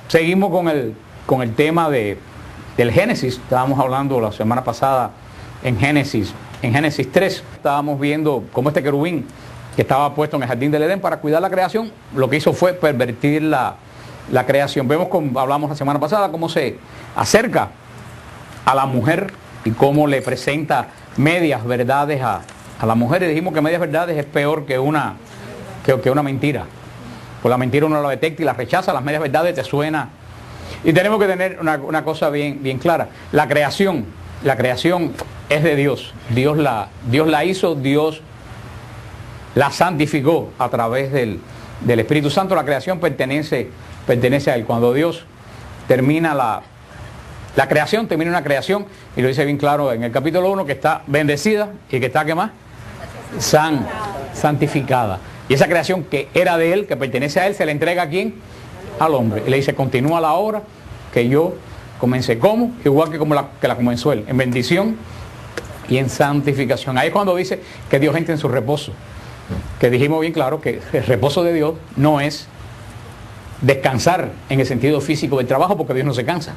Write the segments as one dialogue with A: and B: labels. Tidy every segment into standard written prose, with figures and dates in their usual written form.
A: Seguimos con el tema del Génesis. Estábamos hablando la semana pasada en Génesis 3. Estábamos viendo cómo este querubín que estaba puesto en el jardín del Edén para cuidar la creación, lo que hizo fue pervertir la creación. Vemos, como hablamos la semana pasada, cómo se acerca a la mujer y cómo le presenta medias verdades a la mujer. Y dijimos que medias verdades es peor que una mentira. Por la mentira uno la detecta y la rechaza, las medias verdades te suena. Y tenemos que tener una cosa bien clara. La creación es de Dios. Dios la hizo, Dios la santificó a través del Espíritu Santo. La creación pertenece a Él. Cuando Dios termina la creación, termina una creación, y lo dice bien claro en el capítulo 1, que está bendecida y que está, ¿qué más? Santificada. Y esa creación que era de Él, que pertenece a Él, se le entrega ¿a quién? Al hombre. Y le dice, continúa la obra que yo comencé. ¿Cómo? Igual que la comenzó Él, en bendición y en santificación. Ahí es cuando dice que Dios entra en su reposo. Que dijimos bien claro que el reposo de Dios no es descansar en el sentido físico del trabajo, porque Dios no se cansa.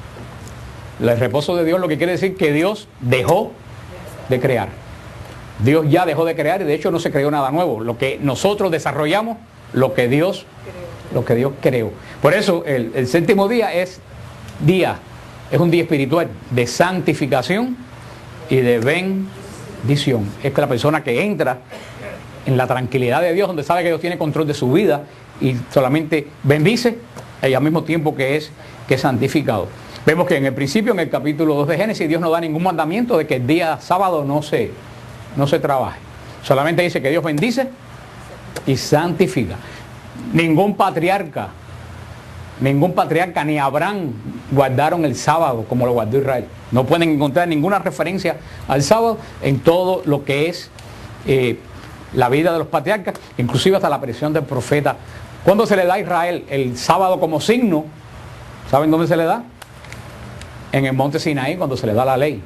A: El reposo de Dios lo que quiere decir que Dios dejó de crear. Dios ya dejó de crear y de hecho no se creó nada nuevo. Lo que nosotros desarrollamos, lo que Dios creó. Por eso el séptimo día es un día espiritual de santificación y de bendición. Es que la persona que entra en la tranquilidad de Dios, donde sabe que Dios tiene control de su vida y solamente bendice, y al mismo tiempo que es santificado. Vemos que en el principio, en el capítulo 2 de Génesis, Dios no da ningún mandamiento de que el día sábado no se trabaje. Solamente dice que Dios bendice y santifica. Ningún patriarca ni Abraham guardaron el sábado como lo guardó Israel. No pueden encontrar ninguna referencia al sábado en todo lo que es la vida de los patriarcas, inclusive hasta la aparición del profeta. ¿Cuándo se le da a Israel el sábado como signo? ¿Saben dónde se le da? En el monte Sinaí, cuando se le da la ley.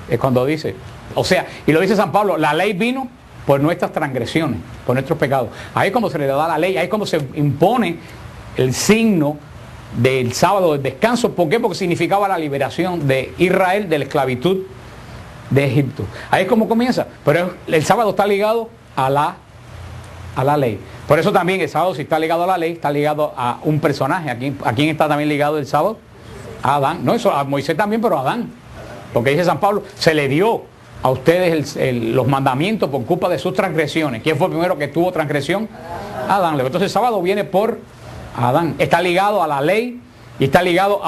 A: Es cuando dice, o sea, y lo dice San Pablo, la ley vino por nuestras transgresiones, por nuestros pecados. Ahí es cuando se le da la ley, ahí es cuando se impone el signo del sábado, del descanso. ¿Por qué? Porque significaba la liberación de Israel de la esclavitud de Egipto. Ahí es como comienza. Pero el sábado está ligado a la ley. Por eso también el sábado, si está ligado a la ley, está ligado a un personaje. ¿A quién está también ligado el sábado? A Adán. No, eso a Moisés también, pero a Adán. Porque dice San Pablo, se le dio a ustedes los mandamientos por culpa de sus transgresiones. ¿Quién fue el primero que tuvo transgresión? Adán. Entonces el sábado viene por Adán. Está ligado a la ley y está ligado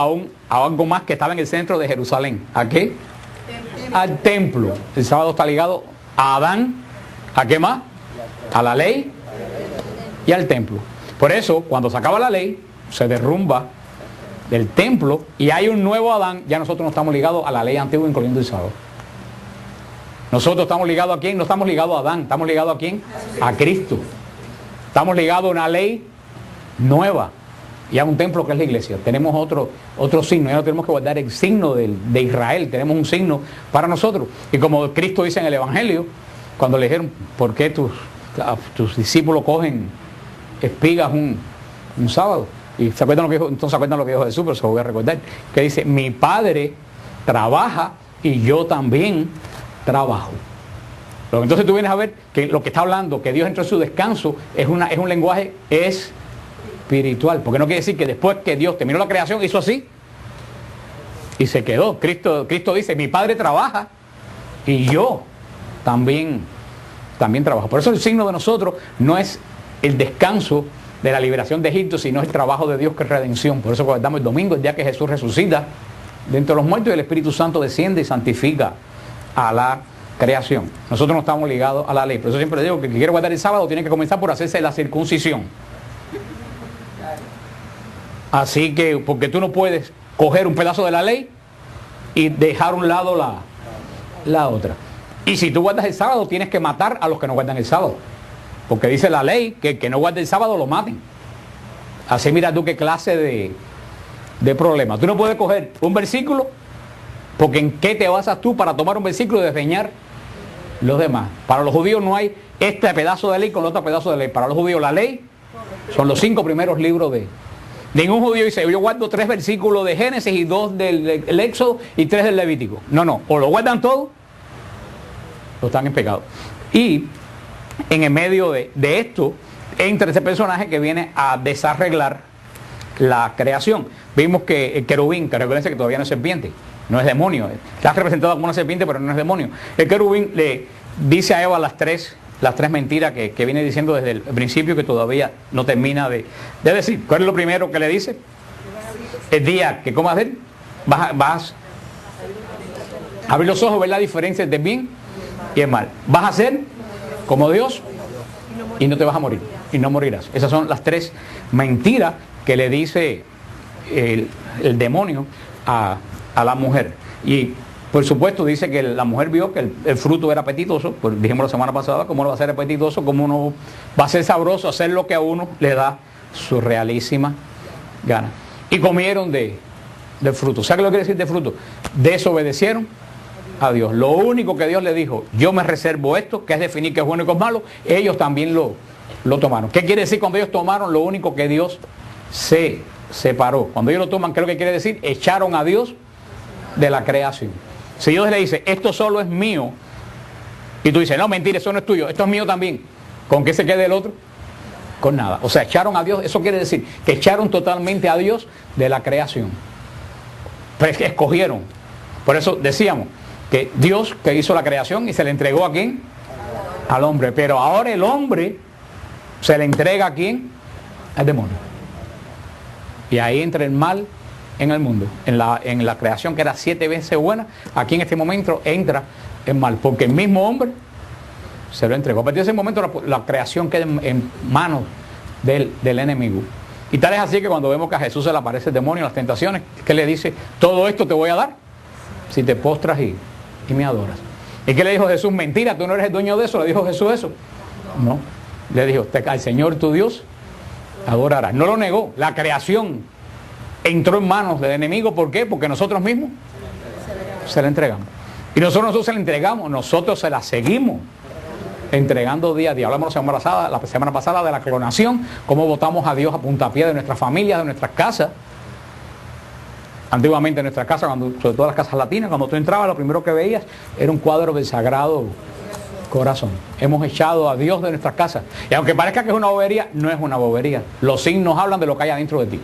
A: a algo más que estaba en el centro de Jerusalén. ¿A qué? Al templo. El sábado está ligado a Adán. ¿A qué más? A la ley y al templo. Por eso, cuando se acaba la ley, se derrumba del templo y hay un nuevo Adán. Ya nosotros no estamos ligados a la ley antigua, incluyendo el sábado. Nosotros estamos ligados ¿a quién? No estamos ligados a Adán. ¿Estamos ligados a quién? A Cristo. Estamos ligados a una ley nueva y a un templo que es la iglesia. Tenemos otro signo. Ya no tenemos que guardar el signo de Israel. Tenemos un signo para nosotros. Y como Cristo dice en el Evangelio, cuando le dijeron, ¿por qué tus discípulos cogen espigas un sábado? Y se acuerdan lo que dijo, entonces se acuerdan lo que dijo Jesús, pero se lo voy a recordar, que dice, mi Padre trabaja y yo también trabajo. Pero entonces tú vienes a ver que lo que está hablando, que Dios entró en su descanso, es un lenguaje espiritual, porque no quiere decir que después que Dios terminó la creación, hizo así y se quedó. Cristo dice, mi Padre trabaja y yo también trabajo. Por eso el signo de nosotros no es el descanso de la liberación de Egipto, sino el trabajo de Dios, que es redención. Por eso guardamos el domingo, el día que Jesús resucita de entre los muertos y el Espíritu Santo desciende y santifica a la creación. Nosotros no estamos ligados a la ley. Por eso siempre digo que el que quiere guardar el sábado tiene que comenzar por hacerse la circuncisión. Así que, porque tú no puedes coger un pedazo de la ley y dejar a un lado la otra. Y si tú guardas el sábado, tienes que matar a los que no guardan el sábado. Porque dice la ley que el que no guarde el sábado lo maten. Así mira tú qué clase de problema. Tú no puedes coger un versículo, porque ¿en qué te basas tú para tomar un versículo y desdeñar los demás? Para los judíos no hay este pedazo de ley con otro pedazo de ley. Para los judíos la ley son los 5 primeros libros Ningún judío dice, yo guardo 3 versículos de Génesis y 2 del Éxodo y 3 del Levítico. No, o lo guardan todo, o están en pecado. Y en el medio de esto, entra ese personaje que viene a desarreglar la creación. Vimos que el querubín, que recuerden que todavía no es serpiente, no es demonio, está representado como una serpiente, pero no es demonio. El querubín le dice a Eva las tres mentiras que viene diciendo desde el principio, que todavía no termina de decir. ¿Cuál es lo primero que le dice? El día que comas de él, vas a abrir los ojos, ver la diferencia entre el bien y el mal. Vas a ser como Dios y no te vas a morir, y no morirás. Esas son las 3 mentiras que le dice el demonio a la mujer. Y por supuesto dice que la mujer vio que el fruto era apetitoso, pues dijimos la semana pasada, cómo no va a ser apetitoso, cómo no va a ser sabroso hacer lo que a uno le da su realísima gana. Y comieron del fruto. ¿Sabe lo que quiere decir de fruto? Desobedecieron a Dios. Lo único que Dios le dijo, yo me reservo esto, que es definir qué es bueno y qué es malo, ellos también lo tomaron. ¿Qué quiere decir cuando ellos tomaron lo único que Dios se separó? Cuando ellos lo toman, ¿qué es lo que quiere decir? Echaron a Dios de la creación. Si Dios le dice, esto solo es mío, y tú dices, no, mentira, eso no es tuyo, esto es mío también, ¿con qué se queda el otro? Con nada. O sea, echaron a Dios, eso quiere decir que echaron totalmente a Dios de la creación. Pero es que escogieron. Por eso decíamos que Dios que hizo la creación y se le entregó ¿a quién? Al hombre. Pero ahora el hombre se le entrega ¿a quién? Al demonio. Y ahí entra el mal en el mundo, en la creación que era 7 veces buena. Aquí en este momento entra el mal, porque el mismo hombre se lo entregó. A partir de ese momento la creación queda en manos del enemigo. Y tal es así que cuando vemos que a Jesús se le aparece el demonio en las tentaciones, ¿qué le dice? Todo esto te voy a dar si te postras y me adoras. ¿Y qué le dijo Jesús? Mentira, tú no eres el dueño de eso. ¿Le dijo Jesús eso? No. Le dijo, al Señor tu Dios adorarás. No lo negó. La creación entró en manos del enemigo. ¿Por qué? Porque nosotros mismos se la entregamos. Y nosotros se la entregamos, nosotros se la seguimos entregando día a día. Hablamos la semana pasada de la clonación, cómo votamos a Dios a puntapié de nuestras familias, de nuestras casas. Antiguamente en nuestras casas, sobre todo las casas latinas, cuando tú entrabas, lo primero que veías era un cuadro del Sagrado Corazón. Hemos echado a Dios de nuestras casas. Y aunque parezca que es una bobería, no es una bobería. Los signos hablan de lo que hay adentro de ti.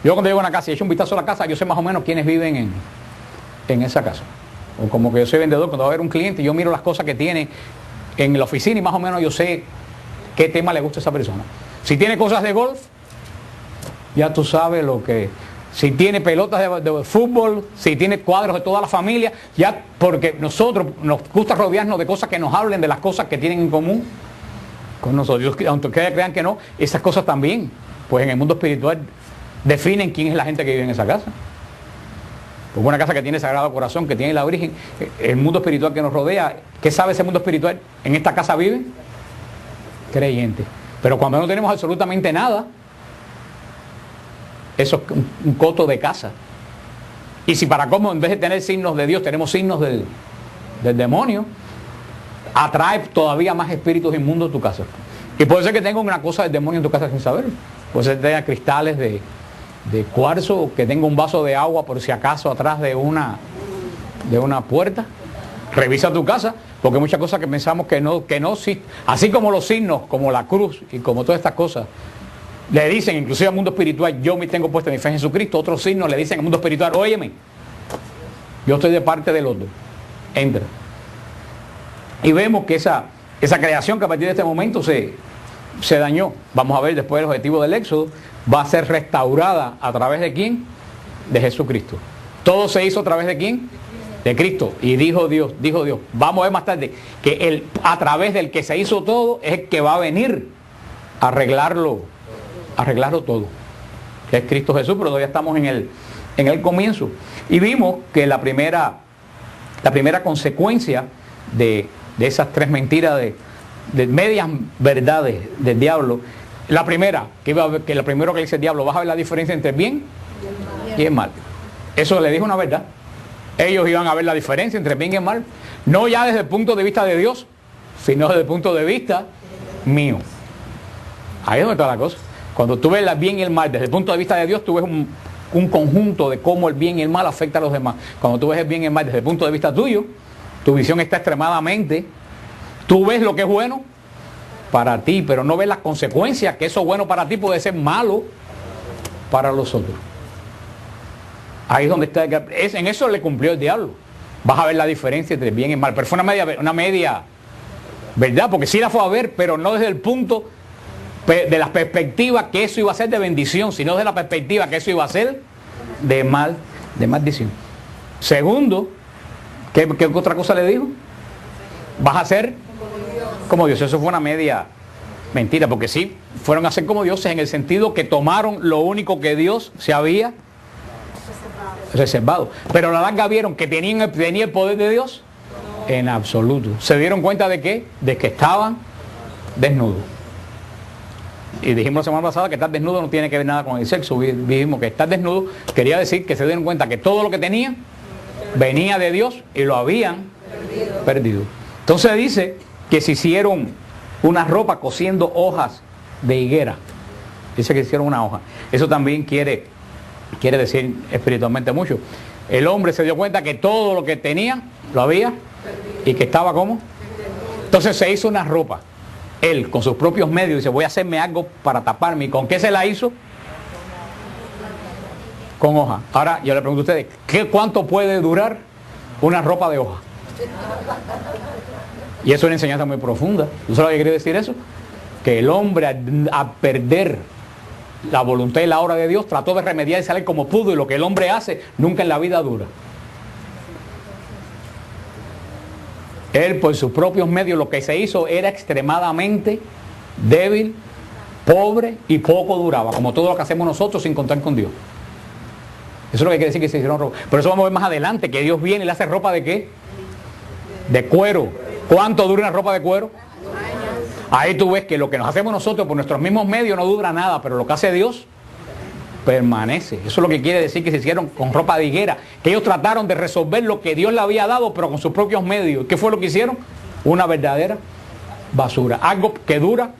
A: Yo cuando llego a una casa y echo un vistazo a la casa, yo sé más o menos quiénes viven en esa casa. O como que yo soy vendedor, cuando va a haber un cliente, yo miro las cosas que tiene en la oficina y más o menos yo sé qué tema le gusta a esa persona. Si tiene cosas de golf, ya tú sabes lo que... Si tiene pelotas de fútbol, si tiene cuadros de toda la familia, ya porque nosotros nos gusta rodearnos de cosas que nos hablen de las cosas que tienen en común con nosotros. Aunque crean que no, esas cosas también, pues en el mundo espiritual definen quién es la gente que vive en esa casa. Pues una casa que tiene Sagrado Corazón, que tiene la Virgen, el mundo espiritual que nos rodea, ¿qué sabe ese mundo espiritual? En esta casa viven creyentes. Pero cuando no tenemos absolutamente nada, eso es un coto de casa. Y si para cómo en vez de tener signos de Dios tenemos signos del demonio, atrae todavía más espíritus inmundos a tu casa. Y puede ser que tenga una cosa del demonio en tu casa sin saber. Puede ser que tenga cristales de cuarzo, que tenga un vaso de agua por si acaso atrás de una puerta. Revisa tu casa, porque hay muchas cosas que pensamos que no, así como los signos, como la cruz y como todas estas cosas, le dicen inclusive al mundo espiritual, yo me tengo puesto mi fe en Jesucristo. Otros signos le dicen al mundo espiritual, óyeme, yo estoy de parte del otro, entra. Y vemos que esa creación que a partir de este momento se dañó. Vamos a ver después el objetivo del Éxodo, va a ser restaurada a través de ¿quién? De Jesucristo. Todo se hizo a través de ¿quién? De Cristo. Y dijo Dios, vamos a ver más tarde, que a través del que se hizo todo es el que va a venir a arreglarlo todo, que es Cristo Jesús, pero todavía estamos en el comienzo. Y vimos que la primera consecuencia de esas 3 mentiras, de medias verdades del diablo, la primera, que lo primero que dice el diablo, vas a ver la diferencia entre el bien y el mal. Eso le dijo una verdad. Ellos iban a ver la diferencia entre el bien y el mal, no ya desde el punto de vista de Dios, sino desde el punto de vista mío. Ahí es donde está la cosa. Cuando tú ves el bien y el mal desde el punto de vista de Dios, tú ves un conjunto de cómo el bien y el mal afecta a los demás. Cuando tú ves el bien y el mal desde el punto de vista tuyo, tu visión está extremadamente, tú ves lo que es bueno para ti, pero no ves las consecuencias, que eso bueno para ti puede ser malo para los otros. Ahí es donde está, en eso le cumplió el diablo. Vas a ver la diferencia entre el bien y el mal, pero fue una media verdad, porque sí la fue a ver, pero no desde el punto de la perspectiva que eso iba a ser de bendición, sino de la perspectiva que eso iba a ser de maldición. Segundo, ¿qué otra cosa le dijo? Vas a ser como Dios. Eso fue una media mentira, porque sí, fueron a ser como dioses en el sentido que tomaron lo único que Dios se había reservado. Pero a la larga vieron que tenía el poder de Dios en absoluto. Se dieron cuenta de qué, de que estaban desnudos. Y dijimos la semana pasada que estar desnudo no tiene que ver nada con el sexo. Dijimos que estar desnudo quería decir que se dieron cuenta que todo lo que tenían venía de Dios y lo habían perdido. Entonces dice que se hicieron una ropa cosiendo hojas de higuera. Dice que hicieron una hoja. Eso también quiere decir espiritualmente mucho. El hombre se dio cuenta que todo lo que tenía lo había y que estaba como. Entonces se hizo una ropa. Él, con sus propios medios, dice, voy a hacerme algo para taparme. ¿Y con qué se la hizo? Con hoja. Ahora, yo le pregunto a ustedes, ¿cuánto puede durar una ropa de hoja? Y eso es una enseñanza muy profunda. ¿Tú sabes lo que quiere decir eso? Que el hombre, a perder la voluntad y la obra de Dios, trató de remediar y salir como pudo, y lo que el hombre hace, nunca en la vida dura. Él, por sus propios medios, lo que se hizo era extremadamente débil, pobre y poco duraba, como todo lo que hacemos nosotros sin contar con Dios. Eso es lo que quiere decir que se hicieron ropa. Por eso vamos a ver más adelante que Dios viene y le hace ropa ¿de qué? De cuero. ¿Cuánto dura una ropa de cuero? Ahí tú ves que lo que nos hacemos nosotros por nuestros mismos medios no dura nada, pero lo que hace Dios permanece. Eso es lo que quiere decir que se hicieron con ropa de higuera, que ellos trataron de resolver lo que Dios le había dado, pero con sus propios medios. ¿Qué fue lo que hicieron? Una verdadera basura, algo que dura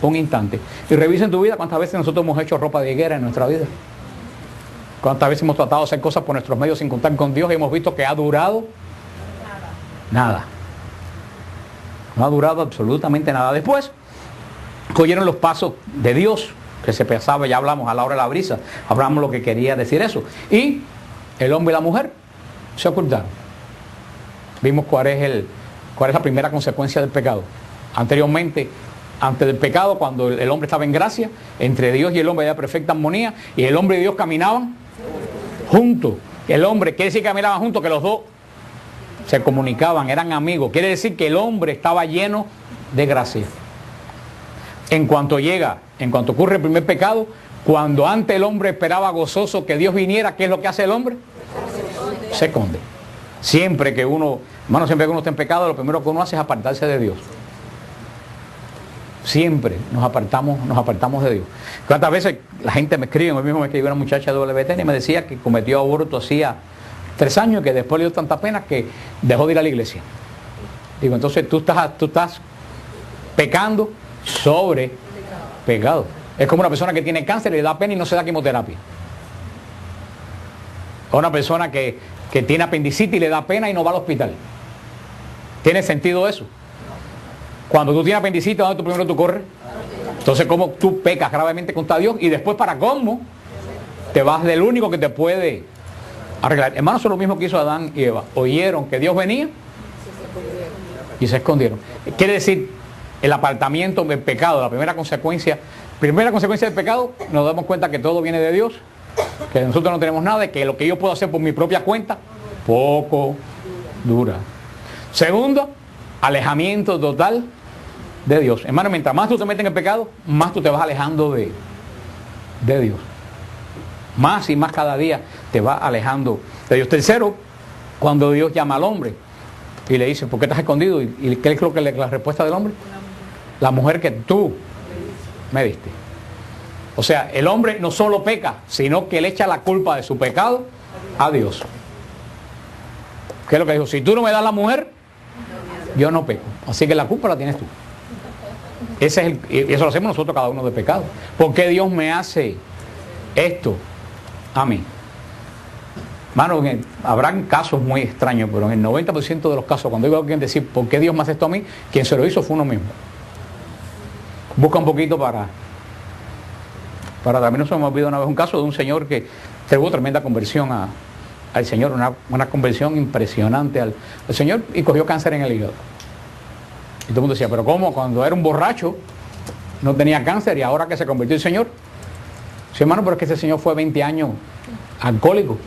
A: un instante. Y revisen tu vida, cuántas veces nosotros hemos hecho ropa de higuera en nuestra vida, cuántas veces hemos tratado de hacer cosas por nuestros medios sin contar con Dios y hemos visto que ha durado nada. No ha durado absolutamente nada. Después cogieron los pasos de Dios que se pensaba, ya hablamos a la hora de la brisa, hablamos lo que quería decir eso, y el hombre y la mujer se ocultaron. Vimos cuál es la primera consecuencia del pecado. Anteriormente, antes del pecado, cuando el hombre estaba en gracia, entre Dios y el hombre había perfecta armonía, y el hombre y Dios caminaban juntos. El hombre, quiere decir que caminaban juntos, que los dos se comunicaban, eran amigos. Quiere decir que el hombre estaba lleno de gracia. En cuanto ocurre el primer pecado, cuando antes el hombre esperaba gozoso que Dios viniera, ¿qué es lo que hace el hombre? Se esconde. Siempre que uno está en pecado, lo primero que uno hace es apartarse de Dios. Siempre nos apartamos de Dios. ¿Cuántas veces la gente me escribe? Hoy mismo me escribió una muchacha de WTN y me decía que cometió aborto hacía 3 años, que después le dio tanta pena que dejó de ir a la iglesia. Digo, entonces tú estás pecando sobre pecado. Es como una persona que tiene cáncer y le da pena y no se da quimioterapia. O una persona que tiene apendicitis y le da pena y no va al hospital. ¿Tiene sentido eso? Cuando tú tienes apendicitis, ¿dónde primero tú corres? Entonces, ¿cómo tú pecas gravemente contra Dios? Y después, ¿para cómo? Te vas del único que te puede arreglar. Hermanos, eso es lo mismo que hizo Adán y Eva. Oyeron que Dios venía y se escondieron. Quiere decir, el apartamiento del pecado, la primera consecuencia del pecado, nos damos cuenta que todo viene de Dios, que nosotros no tenemos nada y que lo que yo puedo hacer por mi propia cuenta, poco dura. Segundo, alejamiento total de Dios. Hermano, mientras más tú te metes en el pecado, más tú te vas alejando de Dios. Más y más cada día te vas alejando de Dios. Tercero, cuando Dios llama al hombre y le dice, ¿por qué estás escondido? ¿Y qué es lo que la respuesta del hombre? La mujer que tú me diste. O sea, el hombre no solo peca, sino que le echa la culpa de su pecado a Dios. ¿Qué es lo que dijo? Si tú no me das la mujer, yo no peco. Así que la culpa la tienes tú. Y eso lo hacemos nosotros cada uno de pecado. ¿Por qué Dios me hace esto a mí? Mano, habrán casos muy extraños, pero en el 90% de los casos, cuando digo a alguien decir ¿por qué Dios me hace esto a mí?, quien se lo hizo fue uno mismo. Busca un poquito para también no se me olvidó una vez un caso de un señor que tuvo tremenda conversión al Señor, una conversión impresionante al Señor, y cogió cáncer en el hígado. Y todo el mundo decía, pero ¿cómo? Cuando era un borracho no tenía cáncer y ahora que se convirtió en Señor. Sí, hermano, pero es que ese señor fue 20 años alcohólico.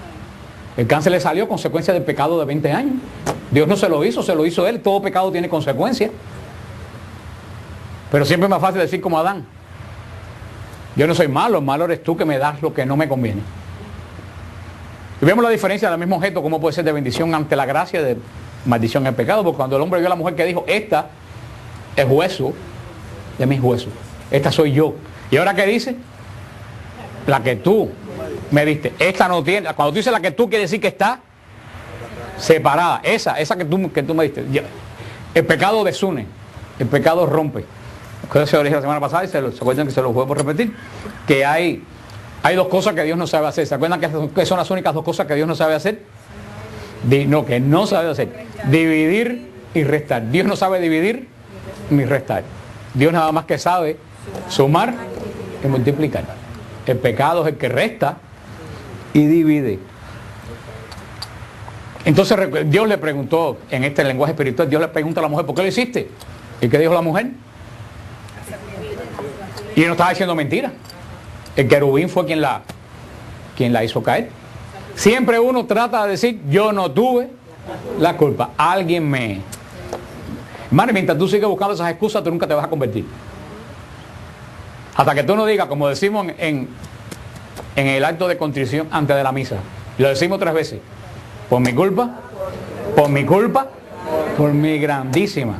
A: El cáncer le salió a consecuencia del pecado de 20 años. Dios no se lo hizo él. Todo pecado tiene consecuencias. Pero siempre es más fácil decir como Adán. Yo no soy malo, el malo eres tú que me das lo que no me conviene. Y vemos la diferencia del mismo objeto, cómo puede ser de bendición ante la gracia, de maldición en el pecado. Porque cuando el hombre vio a la mujer que dijo, esta es hueso de mis huesos, esta soy yo. ¿Y ahora qué dice? La que tú me diste. Esta no tiene. Cuando tú dices la que tú, quiere decir que está separada. Esa que tú me diste. El pecado desune. El pecado rompe. Eso se lo dije la semana pasada y se acuerdan que se lo vuelvo a repetir. Que hay dos cosas que Dios no sabe hacer. ¿Se acuerdan que son las únicas dos cosas que Dios no sabe hacer? Que no sabe hacer. Dividir y restar. Dios no sabe dividir ni restar. Dios nada más que sabe sumar y multiplicar. El pecado es el que resta y divide. Entonces Dios le preguntó, en este lenguaje espiritual, Dios le pregunta a la mujer, ¿por qué lo hiciste? ¿Y qué dijo la mujer? Y no estaba diciendo mentira. El querubín fue quien la hizo caer. Siempre uno trata de decir, yo no tuve la culpa. Alguien me... Hermano, mientras tú sigues buscando esas excusas, tú nunca te vas a convertir. Hasta que tú no digas, como decimos en el acto de contrición antes de la misa. Lo decimos 3 veces. Por mi culpa, por mi culpa, por mi grandísima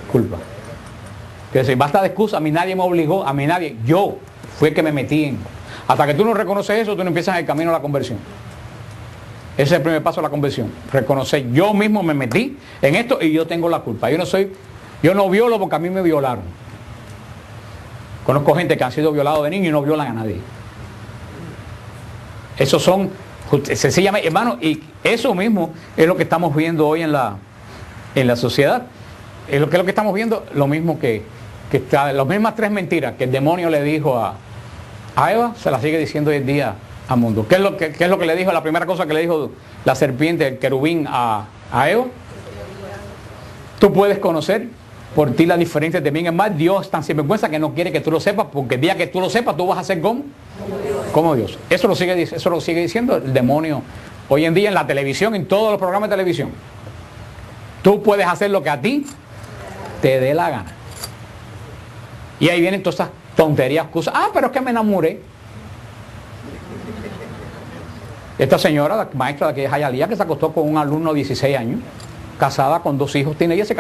A: culpa. Que decir, basta de excusa, a mí nadie me obligó, a mí nadie, yo fue el que me metí en. Hasta que tú no reconoces eso, tú no empiezas el camino a la conversión. Ese es el primer paso a la conversión. Reconocer, yo mismo me metí en esto y yo tengo la culpa. Yo no violo porque a mí me violaron. Conozco gente que han sido violados de niños y no violan a nadie. Esos son, sencillamente, hermano, y eso mismo es lo que estamos viendo hoy en la sociedad. Es lo que estamos viendo, lo mismo que está, las mismas 3 mentiras que el demonio le dijo a Eva, se las sigue diciendo hoy en día al mundo. ¿Qué es lo que le dijo? La primera cosa que le dijo la serpiente, el querubín a Eva. Tú puedes conocer por ti las diferencias de bien y mal. Dios es tan sinvergüenza que no quiere que tú lo sepas, porque el día que tú lo sepas, tú vas a ser como Dios. Eso lo sigue diciendo el demonio hoy en día en la televisión, en todos los programas de televisión. Tú puedes hacer lo que a ti te dé la gana. Y ahí vienen todas esas tonterías, excusas. Pero es que me enamoré. Esta señora, la maestra de aquí de Hialeah, que se acostó con un alumno de 16 años, casada con 2 hijos, tiene ella, se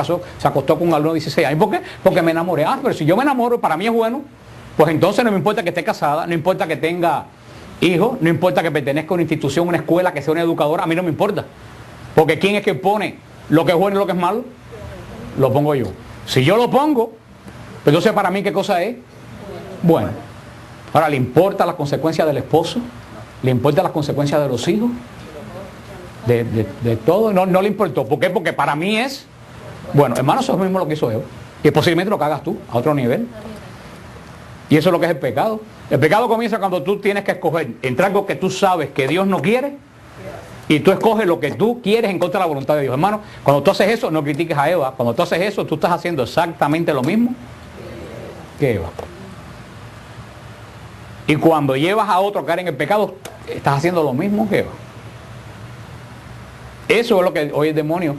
A: acostó con un alumno de 16 años. ¿Por qué? Porque me enamoré. Pero si yo me enamoro, para mí es bueno, pues entonces no me importa que esté casada, no importa que tenga hijos, no importa que pertenezca a una institución, una escuela, que sea una educadora, a mí no me importa. Porque ¿quién es que pone lo que es bueno y lo que es malo? Lo pongo yo. Si yo lo pongo, pues entonces para mí ¿qué cosa es? Bueno. Ahora, ¿le importa las consecuencias del esposo? ¿Le importa las consecuencias de los hijos? De todo, no le importó. ¿Por qué? Porque para mí es, bueno, hermano, eso es mismo lo que hizo Eva. Y posiblemente lo que hagas tú, a otro nivel. Y eso es lo que es el pecado. El pecado comienza cuando tú tienes que escoger entre algo que tú sabes que Dios no quiere, y tú escoges lo que tú quieres en contra de la voluntad de Dios. Hermano, cuando tú haces eso, no critiques a Eva. Cuando tú haces eso, tú estás haciendo exactamente lo mismo que Eva. Y cuando llevas a otro a caer en el pecado, estás haciendo lo mismo que Eva. Eso es lo que hoy el demonio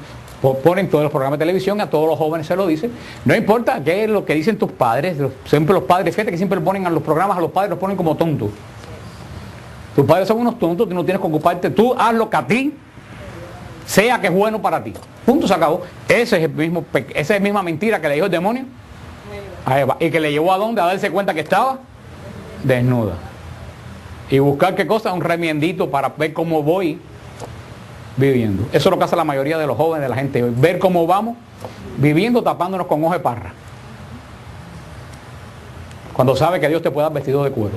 A: pone en todos los programas de televisión, a todos los jóvenes se lo dice. No importa qué es lo que dicen tus padres, siempre los padres, fíjate que siempre ponen a los programas, a los padres los ponen como tontos. Tus padres son unos tontos, tú no tienes que ocuparte, tú haz lo que a ti sea que es bueno para ti. Punto, se acabó. Esa es la misma mentira que le dijo el demonio a Eva. Y que le llevó a dónde, a darse cuenta que estaba desnuda. Y buscar qué cosa, un remiendito para ver cómo voy viviendo. Eso es lo que hace la mayoría de los jóvenes, de la gente hoy. Ver cómo vamos viviendo tapándonos con hoja de parra. cuando sabes que Dios te puede dar vestido de cuero.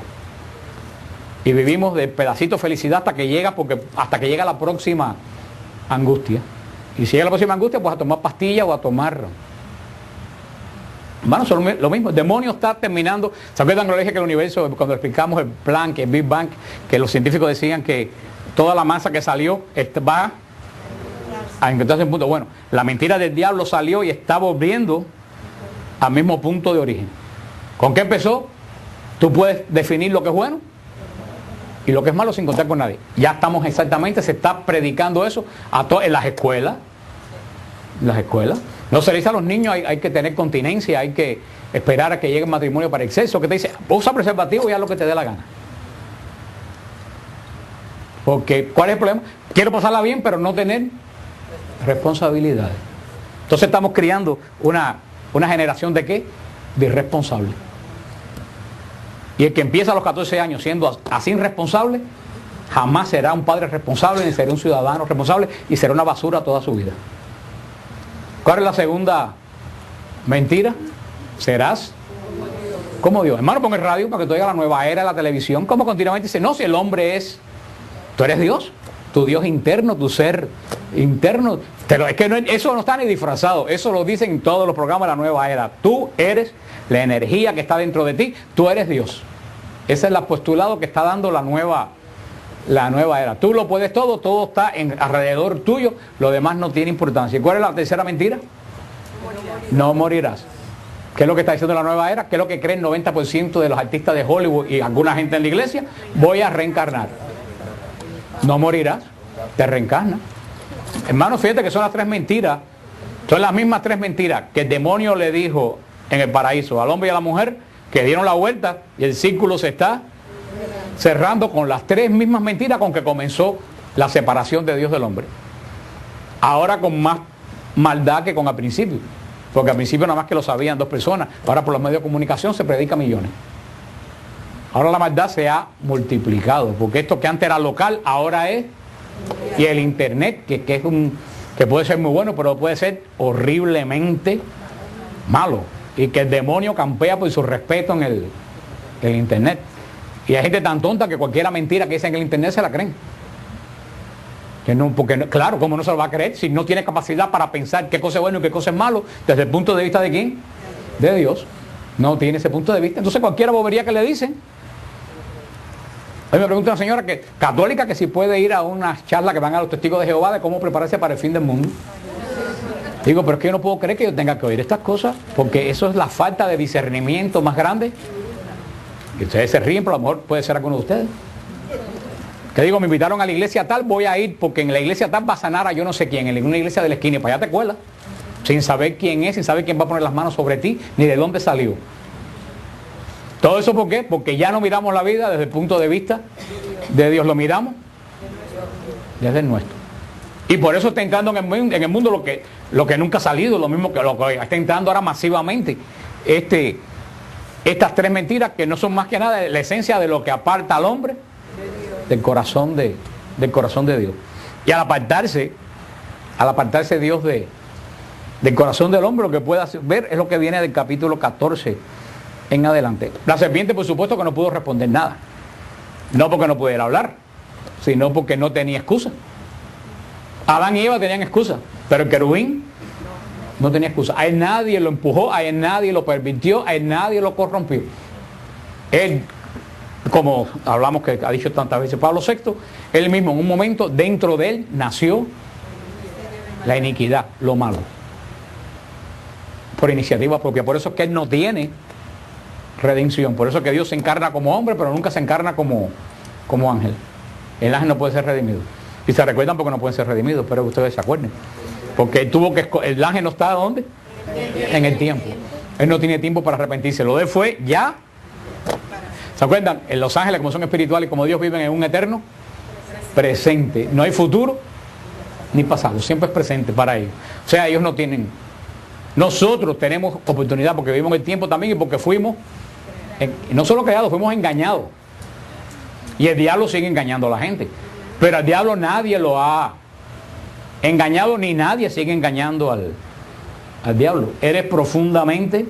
A: Y vivimos de pedacito de felicidad hasta que llega la próxima angustia. Y si llega la próxima angustia, pues a tomar pastillas o a tomar. Hermano, son lo mismo. El demonio está terminando. ¿Se acuerdan cuando le dije que el universo, cuando explicamos el plan, que el Big Bang, que los científicos decían que toda la masa que salió va a encontrarse en punto? Bueno, la mentira del diablo salió y está volviendo al mismo punto de origen. ¿Con qué empezó? Tú puedes definir lo que es bueno y lo que es malo sin contar con nadie. Ya estamos exactamente, se está predicando eso en las escuelas. En las escuelas. No se le dice a los niños, hay que tener continencia, hay que esperar a que llegue el matrimonio para el sexo. Que te dice, usa preservativo y haz lo que te dé la gana. Porque, ¿cuál es el problema? Quiero pasarla bien, pero no tener responsabilidades. Entonces estamos criando una generación de ¿qué? De irresponsables. Y el que empieza a los 14 años siendo así irresponsable, jamás será un padre responsable, ni será un ciudadano responsable, y será una basura toda su vida. ¿Cuál es la segunda mentira? Serás como Dios. Hermano, pon el radio para que tú oigas la nueva era de la televisión. Como continuamente dice, no, si el hombre es, tú eres Dios, tu Dios interno, tu ser interno. Pero es que eso no está ni disfrazado, eso lo dicen en todos los programas de la nueva era. Tú eres la energía que está dentro de ti, tú eres Dios. Ese es el postulado que está dando la nueva era. Tú lo puedes todo está alrededor tuyo, lo demás no tiene importancia. ¿Y cuál es la tercera mentira? No morirás. ¿Qué es lo que está diciendo la nueva era? ¿Qué es lo que cree el 90% de los artistas de Hollywood y alguna gente en la iglesia? Voy a reencarnar. No morirás, te reencarnas. Hermano, fíjate que son las tres mentiras, son las mismas tres mentiras que el demonio le dijo en el paraíso al hombre y a la mujer, que dieron la vuelta y el círculo se está cerrando con las tres mismas mentiras con que comenzó la separación de Dios del hombre. Ahora con más maldad que con al principio, porque al principio nada más que lo sabían 2 personas, ahora por los medios de comunicación se predica millones. Ahora la maldad se ha multiplicado, porque esto que antes era local, ahora es, y el internet, que puede ser muy bueno, pero puede ser horriblemente malo, y que el demonio campea por su respeto en el internet. Y hay gente tan tonta que cualquiera mentira que dicen en el internet se la creen. Claro, ¿cómo no se lo va a creer si no tiene capacidad para pensar qué cosa es bueno y qué cosa es malo desde el punto de vista de quién? De Dios. No tiene ese punto de vista. Entonces cualquiera bobería que le dicen. Hoy me pregunta una señora católica que si puede ir a una charla que van a los testigos de Jehová de cómo prepararse para el fin del mundo. Digo, pero es que yo no puedo creer que yo tenga que oír estas cosas, porque eso es la falta de discernimiento más grande. Y ustedes se ríen, pero a lo mejor puede ser alguno de ustedes. Que digo, me invitaron a la iglesia tal, voy a ir porque en la iglesia tal va a sanar a yo no sé quién, en una iglesia de la esquina, y para allá te cuelas, sin saber quién es, sin saber quién va a poner las manos sobre ti, ni de dónde salió. ¿Todo eso por qué? Porque ya no miramos la vida desde el punto de vista de Dios, lo miramos desde el nuestro. Y por eso está entrando en el mundo lo que nunca ha salido, lo mismo que lo que está entrando ahora masivamente. Estas tres mentiras que no son más que nada la esencia de lo que aparta al hombre del corazón de Dios. Y al apartarse Dios del corazón del hombre, lo que pueda ver es lo que viene del capítulo 14 en adelante. La serpiente, por supuesto, que no pudo responder nada. No porque no pudiera hablar, sino porque no tenía excusa. Adán y Eva tenían excusa, pero el querubín no tenía excusa. A él nadie lo empujó, a él nadie lo permitió, a él nadie lo corrompió. Él, como hablamos que ha dicho tantas veces Pablo VI, él mismo en un momento dentro de él nació la iniquidad, lo malo. Por iniciativa propia. Por eso es que él no tiene redención. Por eso es que Dios se encarna como hombre, pero nunca se encarna como ángel. El ángel no puede ser redimido. Y se recuerdan porque no pueden ser redimidos, pero que ustedes se acuerden. Porque el ángel no está ¿dónde? En el tiempo. Él no tiene tiempo para arrepentirse. Lo de él fue ya. ¿Se acuerdan? En los ángeles, como son espirituales y como Dios, viven en un eterno presente. No hay futuro ni pasado. Siempre es presente para ellos. O sea, ellos no tienen. Nosotros tenemos oportunidad porque vivimos el tiempo también y porque fuimos, no solo creados, fuimos engañados. Y el diablo sigue engañando a la gente. Pero al diablo nadie lo ha engañado, ni nadie sigue engañando al diablo. Eres profundamente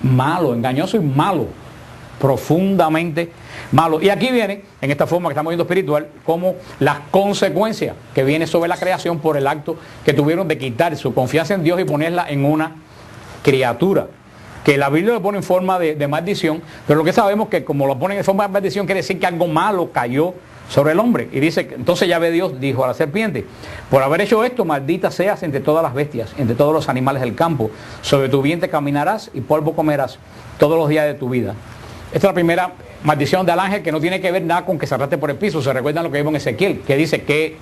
A: malo, engañoso y malo, profundamente malo. Y aquí viene, en esta forma que estamos viendo espiritual, como las consecuencias que viene sobre la creación por el acto que tuvieron de quitar su confianza en Dios y ponerla en una criatura, que la Biblia lo pone en forma de maldición, pero lo que sabemos que como lo ponen en forma de maldición quiere decir que algo malo cayó sobre el hombre. Y dice, entonces Yahvé Dios dijo a la serpiente: por haber hecho esto, maldita seas entre todas las bestias, entre todos los animales del campo, sobre tu vientre caminarás y polvo comerás todos los días de tu vida. Esta es la primera maldición del ángel, que no tiene que ver nada con que se arrastre por el piso. Se recuerdan lo que vimos en Ezequiel, que dice que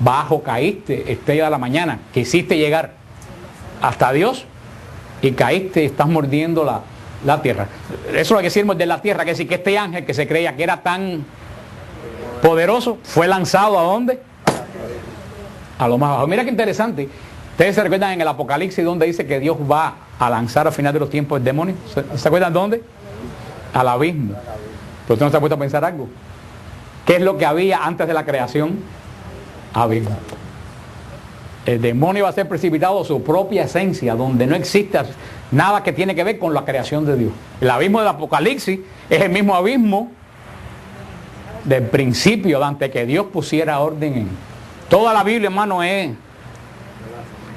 A: bajo caíste, estrella de la mañana, quisiste llegar hasta Dios y caíste, estás mordiendo la tierra. Eso es lo que decimos de la tierra, que decir que este ángel que se creía que era tan poderoso fue lanzado ¿a dónde? A lo más bajo. Mira qué interesante. Ustedes se recuerdan en el Apocalipsis donde dice que Dios va a lanzar al final de los tiempos el demonio. ¿Se acuerdan dónde? Al abismo. Pero usted no se ha puesto a pensar algo. ¿Qué es lo que había antes de la creación? Abismo. El demonio va a ser precipitado a su propia esencia, donde no existe nada que tiene que ver con la creación de Dios. El abismo del Apocalipsis es el mismo abismo del principio, de antes que Dios pusiera orden en toda la Biblia, hermano, es,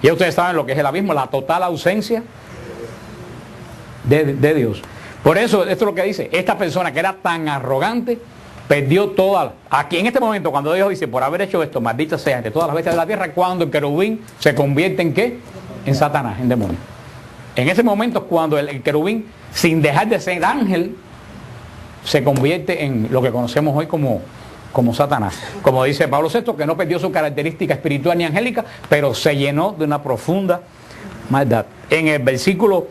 A: y ustedes saben lo que es el abismo, la total ausencia de Dios. Por eso, esto es lo que dice, esta persona que era tan arrogante, perdió toda, aquí en este momento, cuando Dios dice, por haber hecho esto, maldita sea entre todas las bestias de la tierra, cuando el querubín se convierte en ¿qué? En Satanás, en demonio. En ese momento es cuando el querubín, sin dejar de ser ángel, se convierte en lo que conocemos hoy como Satanás. Como dice Pablo VI, que no perdió su característica espiritual ni angélica, pero se llenó de una profunda maldad. En el versículo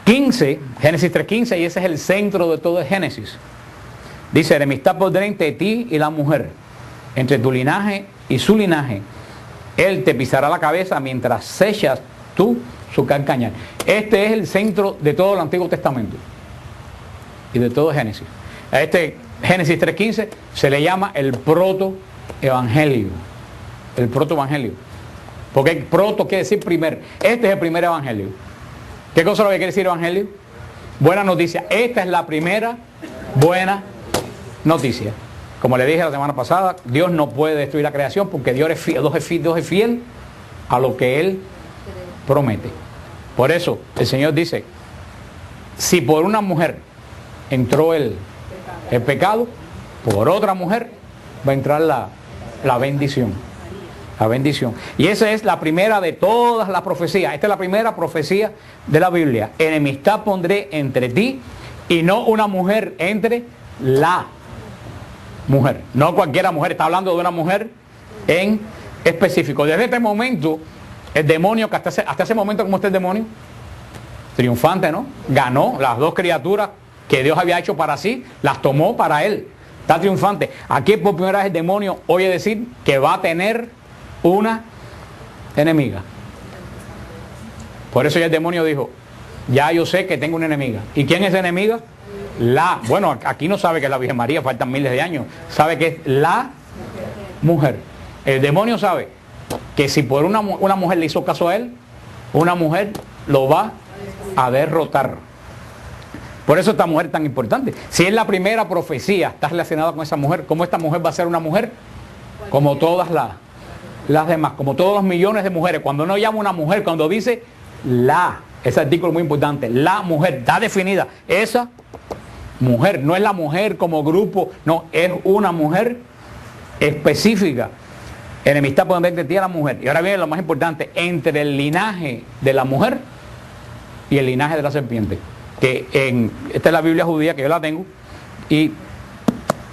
A: 15, Génesis 3:15, y ese es el centro de todo el Génesis. Dice, enemistad pondré entre ti y la mujer, entre tu linaje y su linaje. Él te pisará la cabeza mientras sechas tú su calcañar. Este es el centro de todo el Antiguo Testamento y de todo Génesis. A este Génesis 3:15 se le llama el protoevangelio. El protoevangelio. Porque el proto quiere decir primer. Este es el primer evangelio. ¿Qué cosa es lo que quiere decir evangelio? Buena noticia. Esta es la primera buena noticia. Como le dije la semana pasada, Dios no puede destruir la creación porque Dios es fiel a lo que Él promete. Por eso el Señor dice, si por una mujer entró el pecado, por otra mujer va a entrar la bendición. La bendición. Y esa es la primera de todas las profecías. Esta es la primera profecía de la Biblia. Enemistad pondré entre ti y no una mujer entre la mujer. No cualquiera mujer, está hablando de una mujer en específico. Desde este momento, el demonio, que hasta ese momento, ¿cómo está el demonio? Triunfante, ¿no? Ganó las dos criaturas que Dios había hecho para sí, las tomó para él. Está triunfante. Aquí por primera vez el demonio oye decir que va a tener una enemiga. Por eso ya el demonio dijo, ya yo sé que tengo una enemiga. ¿Y quién es la enemiga? Bueno, aquí no sabe que es la Virgen María, faltan miles de años. Sabe que es la mujer. El demonio sabe que si por una mujer le hizo caso a él, una mujer lo va a derrotar. Por eso esta mujer es tan importante. Si es la primera profecía, está relacionada con esa mujer, ¿cómo esta mujer va a ser una mujer? Como todas las demás, como todos los millones de mujeres. Cuando no llama una mujer, cuando dice ese artículo es muy importante, la mujer, está definida, esa mujer, no es la mujer como grupo, no, es una mujer específica. Enemistad pondré entre ti y la mujer. Y ahora viene lo más importante, entre el linaje de la mujer y el linaje de la serpiente. Esta es la Biblia judía que yo la tengo, y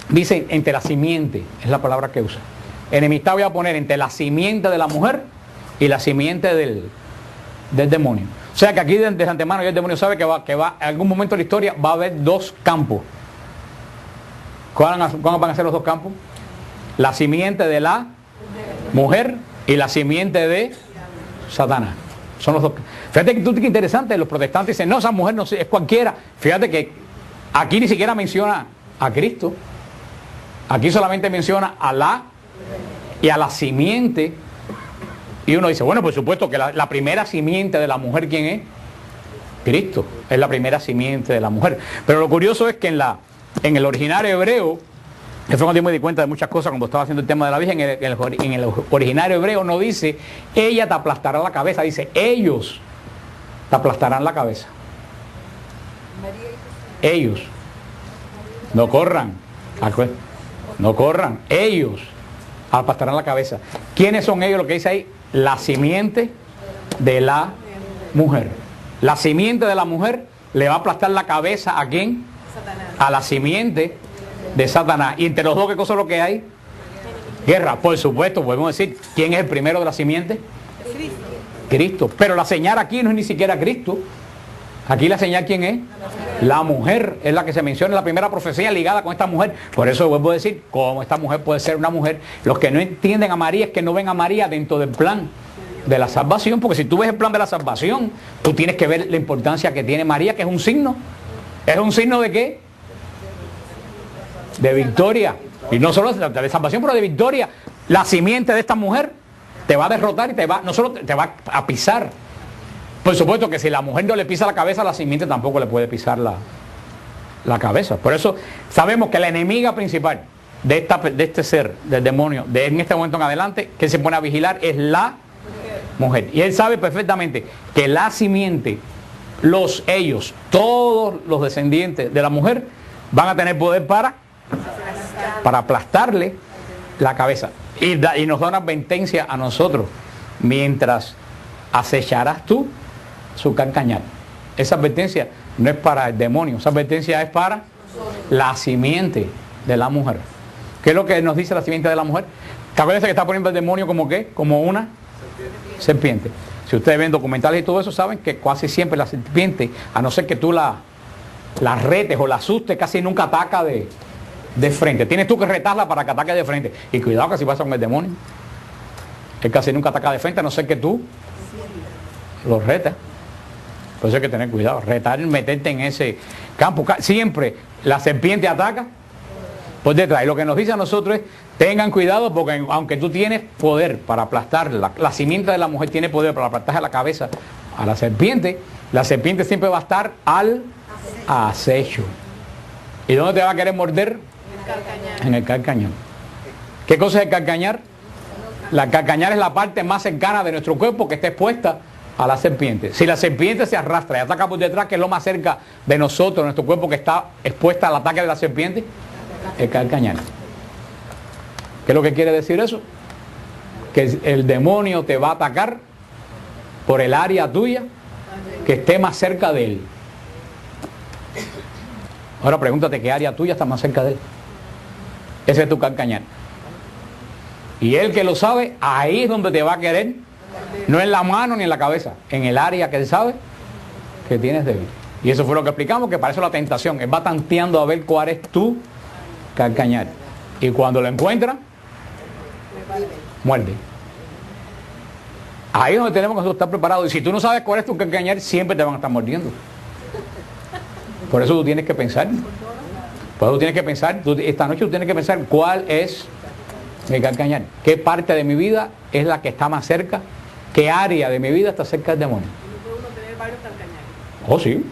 A: dice entre la simiente, es la palabra que usa. Enemistad voy a poner entre la simiente de la mujer y la simiente del demonio. O sea que aquí de antemano ya el demonio sabe que va en algún momento de la historia va a haber dos campos. ¿Cuáles van a ser los dos campos? La simiente de la mujer y la simiente de Satanás. Son los dos. Fíjate que interesante, los protestantes dicen, no, esa mujer no es cualquiera. Fíjate que aquí ni siquiera menciona a Cristo. Aquí solamente menciona a y a la simiente. Y uno dice, bueno, por supuesto que la primera simiente de la mujer, ¿quién es? Cristo. es la primera simiente de la mujer. Pero lo curioso es que en el originario hebreo, que fue cuando yo me di cuenta de muchas cosas cuando estaba haciendo el tema de la Virgen, en el originario hebreo no dice, ella te aplastará la cabeza, dice, ellos te aplastarán la cabeza. Ellos. No corran. No corran. Ellos aplastarán la cabeza. ¿Quiénes son ellos? Lo que dice ahí, la simiente de la mujer. La simiente de la mujer le va a aplastar la cabeza ¿a quién?
B: Satanás.
A: A la simiente de Satanás. Y entre los dos, ¿qué cosa es lo que hay? Guerra. Por supuesto, podemos decir, ¿quién es el primero de la simiente?
B: Cristo.
A: Cristo. Pero la señal aquí no es ni siquiera Cristo. Aquí la señal, ¿quién es? La mujer es la que se menciona en la primera profecía ligada con esta mujer. Por eso vuelvo a decir, ¿cómo esta mujer puede ser una mujer? Los que no entienden a María es que no ven a María dentro del plan de la salvación, porque si tú ves el plan de la salvación, tú tienes que ver la importancia que tiene María, que es un signo. ¿Es un signo de qué? De victoria. Y no solo de salvación, pero de victoria. La simiente de esta mujer te va a derrotar y no solo te va a pisar. Por supuesto que si la mujer no le pisa la cabeza, la simiente tampoco le puede pisar la cabeza. Por eso sabemos que la enemiga principal de este ser, del demonio, en este momento en adelante, que se pone a vigilar, es la mujer. Y él sabe perfectamente que la simiente, ellos, todos los descendientes de la mujer, van a tener poder para aplastarle la cabeza. Y nos da una advertencia a nosotros. Mientras acecharás tú su carcañal. Esa advertencia no es para el demonio, esa advertencia es para la simiente de la mujer. ¿Qué es lo que nos dice la simiente de la mujer? ¿Te acuerdas que está poniendo el demonio como qué? Como una serpiente. Si ustedes ven documentales y todo eso, saben que casi siempre la serpiente, a no ser que tú la retes o la asustes, casi nunca ataca de frente. Tienes tú que retarla para que ataque de frente. Y cuidado que si pasa con el demonio, él casi nunca ataca de frente, a no ser que tú lo retes. Por eso hay que tener cuidado, retar y meterte en ese campo. Siempre la serpiente ataca por detrás. Y lo que nos dice a nosotros es, tengan cuidado porque aunque tú tienes poder para aplastar, la simiente de la mujer tiene poder para aplastar la cabeza a la serpiente siempre va a estar al acecho. ¿Y dónde te va a querer morder? En el carcañar. ¿Qué cosa es el carcañar? La carcañar es la parte más cercana de nuestro cuerpo que está expuesta a la serpiente. Si la serpiente se arrastra y ataca por detrás, que es lo más cerca de nosotros, nuestro cuerpo que está expuesta al ataque de la serpiente, el carcañar. ¿Qué es lo que quiere decir eso? Que el demonio te va a atacar por el área tuya que esté más cerca de él. Ahora pregúntate qué área tuya está más cerca de él. Ese es tu carcañar. Y él que lo sabe, ahí es donde te va a querer. No en la mano ni en la cabeza, en el área que él sabe que tienes débil. Y eso fue lo que explicamos, que para eso la tentación. Él va tanteando a ver cuál es tu carcañar. Y cuando lo encuentra, muerde. Ahí es donde tenemos que estar preparados. Y si tú no sabes cuál es tu carcañar, siempre te van a estar mordiendo. Por eso tú tienes que pensar. Por eso tú tienes que pensar, esta noche tú tienes que pensar cuál es mi carcañar. ¿Qué parte de mi vida es la que está más cerca? ¿Qué área de mi vida está cerca del demonio?
B: ¿Puede uno tener varios carcañares?
A: Oh, sí.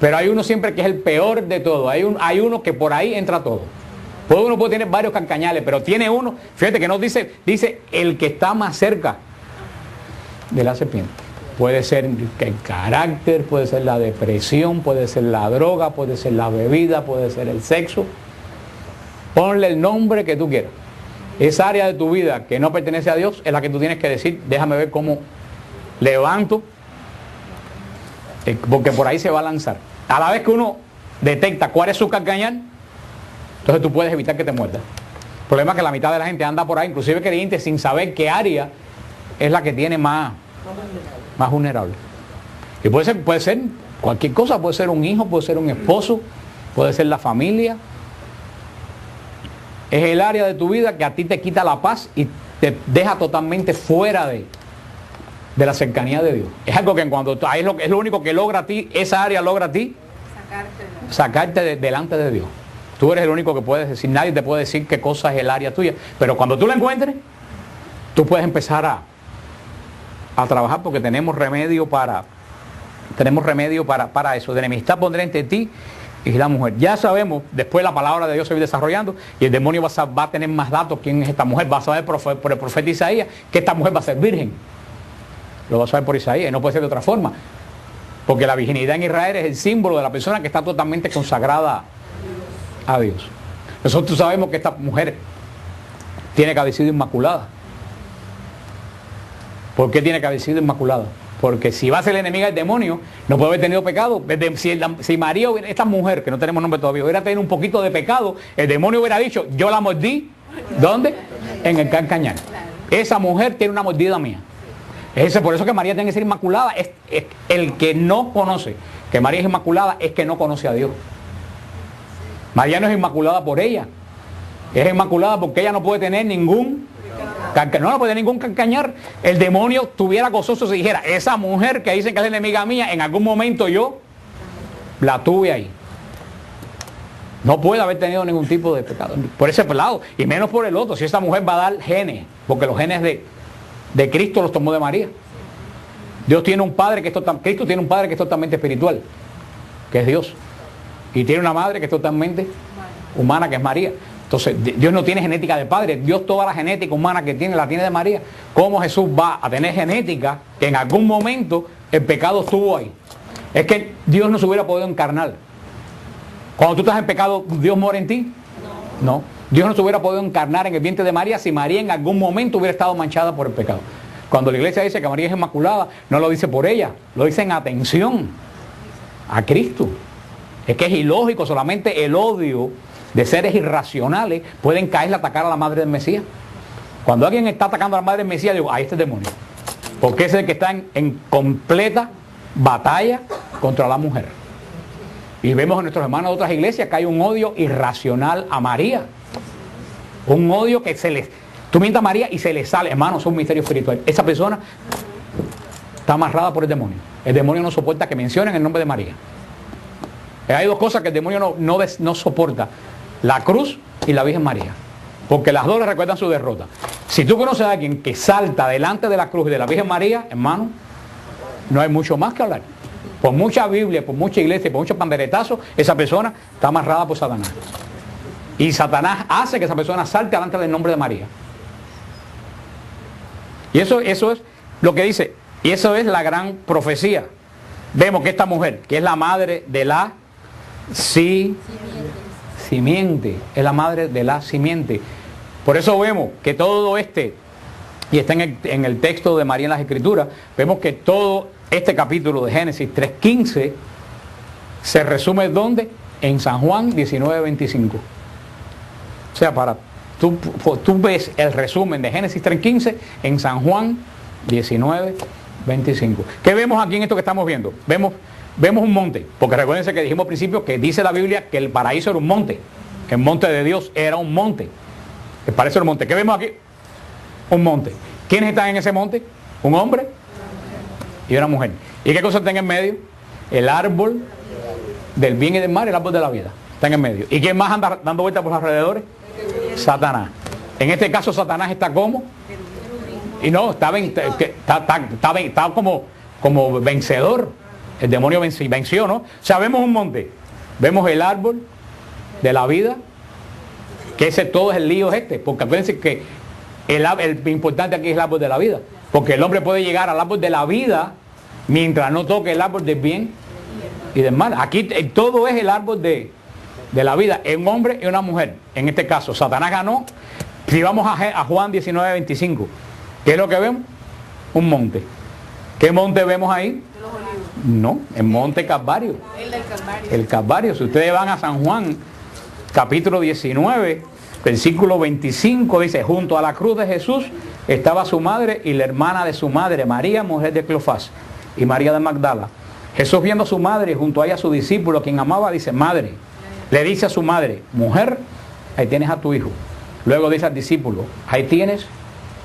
A: Pero hay uno siempre que es el peor de todo. Hay uno que por ahí entra todo. Uno puede tener varios carcañales, pero tiene uno, fíjate que nos dice el que está más cerca de la serpiente. Puede ser el carácter, puede ser la depresión, puede ser la droga, puede ser la bebida, puede ser el sexo. Ponle el nombre que tú quieras. Esa área de tu vida que no pertenece a Dios es la que tú tienes que decir, déjame ver cómo levanto, porque por ahí se va a lanzar. A la vez que uno detecta cuál es su carcañal, entonces tú puedes evitar que te muerda. El problema es que la mitad de la gente anda por ahí, inclusive creyentes, sin saber qué área es la que tiene más vulnerable. Y puede ser cualquier cosa, puede ser un hijo, puede ser un esposo, puede ser la familia. Es el área de tu vida que a ti te quita la paz y te deja totalmente fuera de la cercanía de Dios. Es algo que es lo único que logra a ti, esa área logra a ti sacarte delante de Dios. Tú eres el único que puedes decir, nadie te puede decir qué cosa es el área tuya. Pero cuando tú la encuentres, tú puedes empezar a trabajar porque tenemos remedio para tenemos remedio para eso. De enemistad pondré entre ti y la mujer. Ya sabemos, después la palabra de Dios se va desarrollando y el demonio va a tener más datos quién es esta mujer. Va a saber por el profeta Isaías que esta mujer va a ser virgen. Lo va a saber por Isaías y no puede ser de otra forma. Porque la virginidad en Israel es el símbolo de la persona que está totalmente consagrada a Dios. Nosotros sabemos que esta mujer tiene que haber sido inmaculada. ¿Por qué tiene que haber sido inmaculada? Porque si va a ser la enemiga del demonio, no puede haber tenido pecado. Si María, esta mujer, que no tenemos nombre todavía, hubiera tenido un poquito de pecado, el demonio hubiera dicho, yo la mordí, ¿dónde? En el Calcañar. Esa mujer tiene una mordida mía. Por eso que María tiene que ser inmaculada. Es el que no conoce que María es inmaculada es que no conoce a Dios. María no es inmaculada por ella. Es inmaculada porque ella no puede tener ningún calcañar. El demonio estuviera gozoso si dijera, esa mujer que dicen que es la enemiga mía, en algún momento yo la tuve ahí. No puede haber tenido ningún tipo de pecado por ese lado, y menos por el otro. Si esta mujer va a dar genes, porque los genes de Cristo los tomó de María. Cristo tiene un padre que es totalmente espiritual, que es Dios, y tiene una madre que es totalmente humana, que es María. Entonces, Dios no tiene genética de padre. Dios toda la genética humana que tiene, la tiene de María. ¿Cómo Jesús va a tener genética que en algún momento el pecado estuvo ahí? Es que Dios no se hubiera podido encarnar. Cuando tú estás en pecado, ¿Dios muere en ti? No. Dios no se hubiera podido encarnar en el vientre de María si María en algún momento hubiera estado manchada por el pecado. Cuando la iglesia dice que María es inmaculada, no lo dice por ella, lo dice en atención a Cristo. Es que es ilógico, solamente el odio de seres irracionales pueden caerle a atacar a la madre del Mesías. Cuando alguien está atacando a la madre del Mesías, digo, ahí está el demonio. Porque es el que está en completa batalla contra la mujer. Y vemos en nuestros hermanos de otras iglesias que hay un odio irracional a María. Un odio que tú mientas a María y se le sale. Hermanos, es un misterio espiritual. Esa persona está amarrada por el demonio. El demonio no soporta que mencionen el nombre de María. Hay dos cosas que el demonio no soporta: la cruz y la Virgen María, porque las dos le recuerdan su derrota. Si tú conoces a alguien que salta delante de la cruz y de la Virgen María, hermano, no hay mucho más que hablar. Por mucha Biblia, por mucha iglesia, por muchos panderetazos, esa persona está amarrada por Satanás. Y Satanás hace que esa persona salte delante del nombre de María. Y eso es lo que dice, y eso es la gran profecía. Vemos que esta mujer, que es la madre de la simiente, es la madre de la simiente. Por eso vemos que todo y está en el texto de María en las Escrituras, vemos que todo este capítulo de Génesis 3:15 se resume ¿dónde? En San Juan 19:25. O sea, tú ves el resumen de Génesis 3:15 en San Juan 19:25. ¿Qué vemos aquí en esto que estamos viendo? Vemos un monte, porque recuérdense que dijimos al principio que dice la Biblia que el paraíso era un monte. El monte de Dios era un monte. El paraíso era un monte. ¿Qué vemos aquí? Un monte. ¿Quiénes están en ese monte? Un hombre y una mujer. ¿Y qué cosa está en el medio? El árbol del bien y del mal, el árbol de la vida. Está en el medio. ¿Y quién más anda dando vueltas por los alrededores? Satanás. En este caso Satanás está como, y no, está como vencedor. El demonio venció, ¿no? O sea, vemos un monte, vemos el árbol de la vida, que ese todo es el lío porque acuérdense que el importante aquí es el árbol de la vida, porque el hombre puede llegar al árbol de la vida mientras no toque el árbol del bien y del mal. Aquí todo es el árbol de la vida, un hombre y una mujer. En este caso, Satanás ganó. Si vamos a Juan 19:25, ¿qué es lo que vemos? Un monte. ¿Qué monte vemos ahí? No, el monte Calvario. El Calvario. Si ustedes van a San Juan, capítulo 19, versículo 25, dice, junto a la cruz de Jesús estaba su madre y la hermana de su madre, María, mujer de Cleofás, y María de Magdala. Jesús, viendo a su madre y junto a ella a su discípulo, quien amaba, dice, madre. Le dice a su madre, mujer, ahí tienes a tu hijo. Luego dice al discípulo, ahí tienes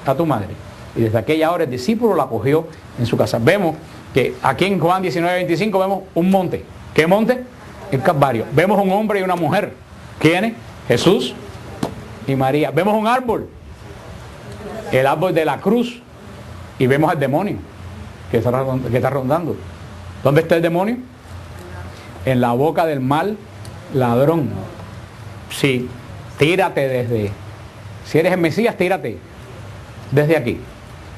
A: a tu madre. Y desde aquella hora el discípulo la acogió en su casa. Vemos que aquí en Juan 19:25 vemos un monte. ¿Qué monte? El Calvario. Vemos un hombre y una mujer. ¿Quiénes? Jesús y María. Vemos un árbol. El árbol de la cruz. Y vemos al demonio que está rondando. ¿Dónde está el demonio? En la boca del mal ladrón. Sí, tírate desde... Si eres el Mesías, tírate desde aquí.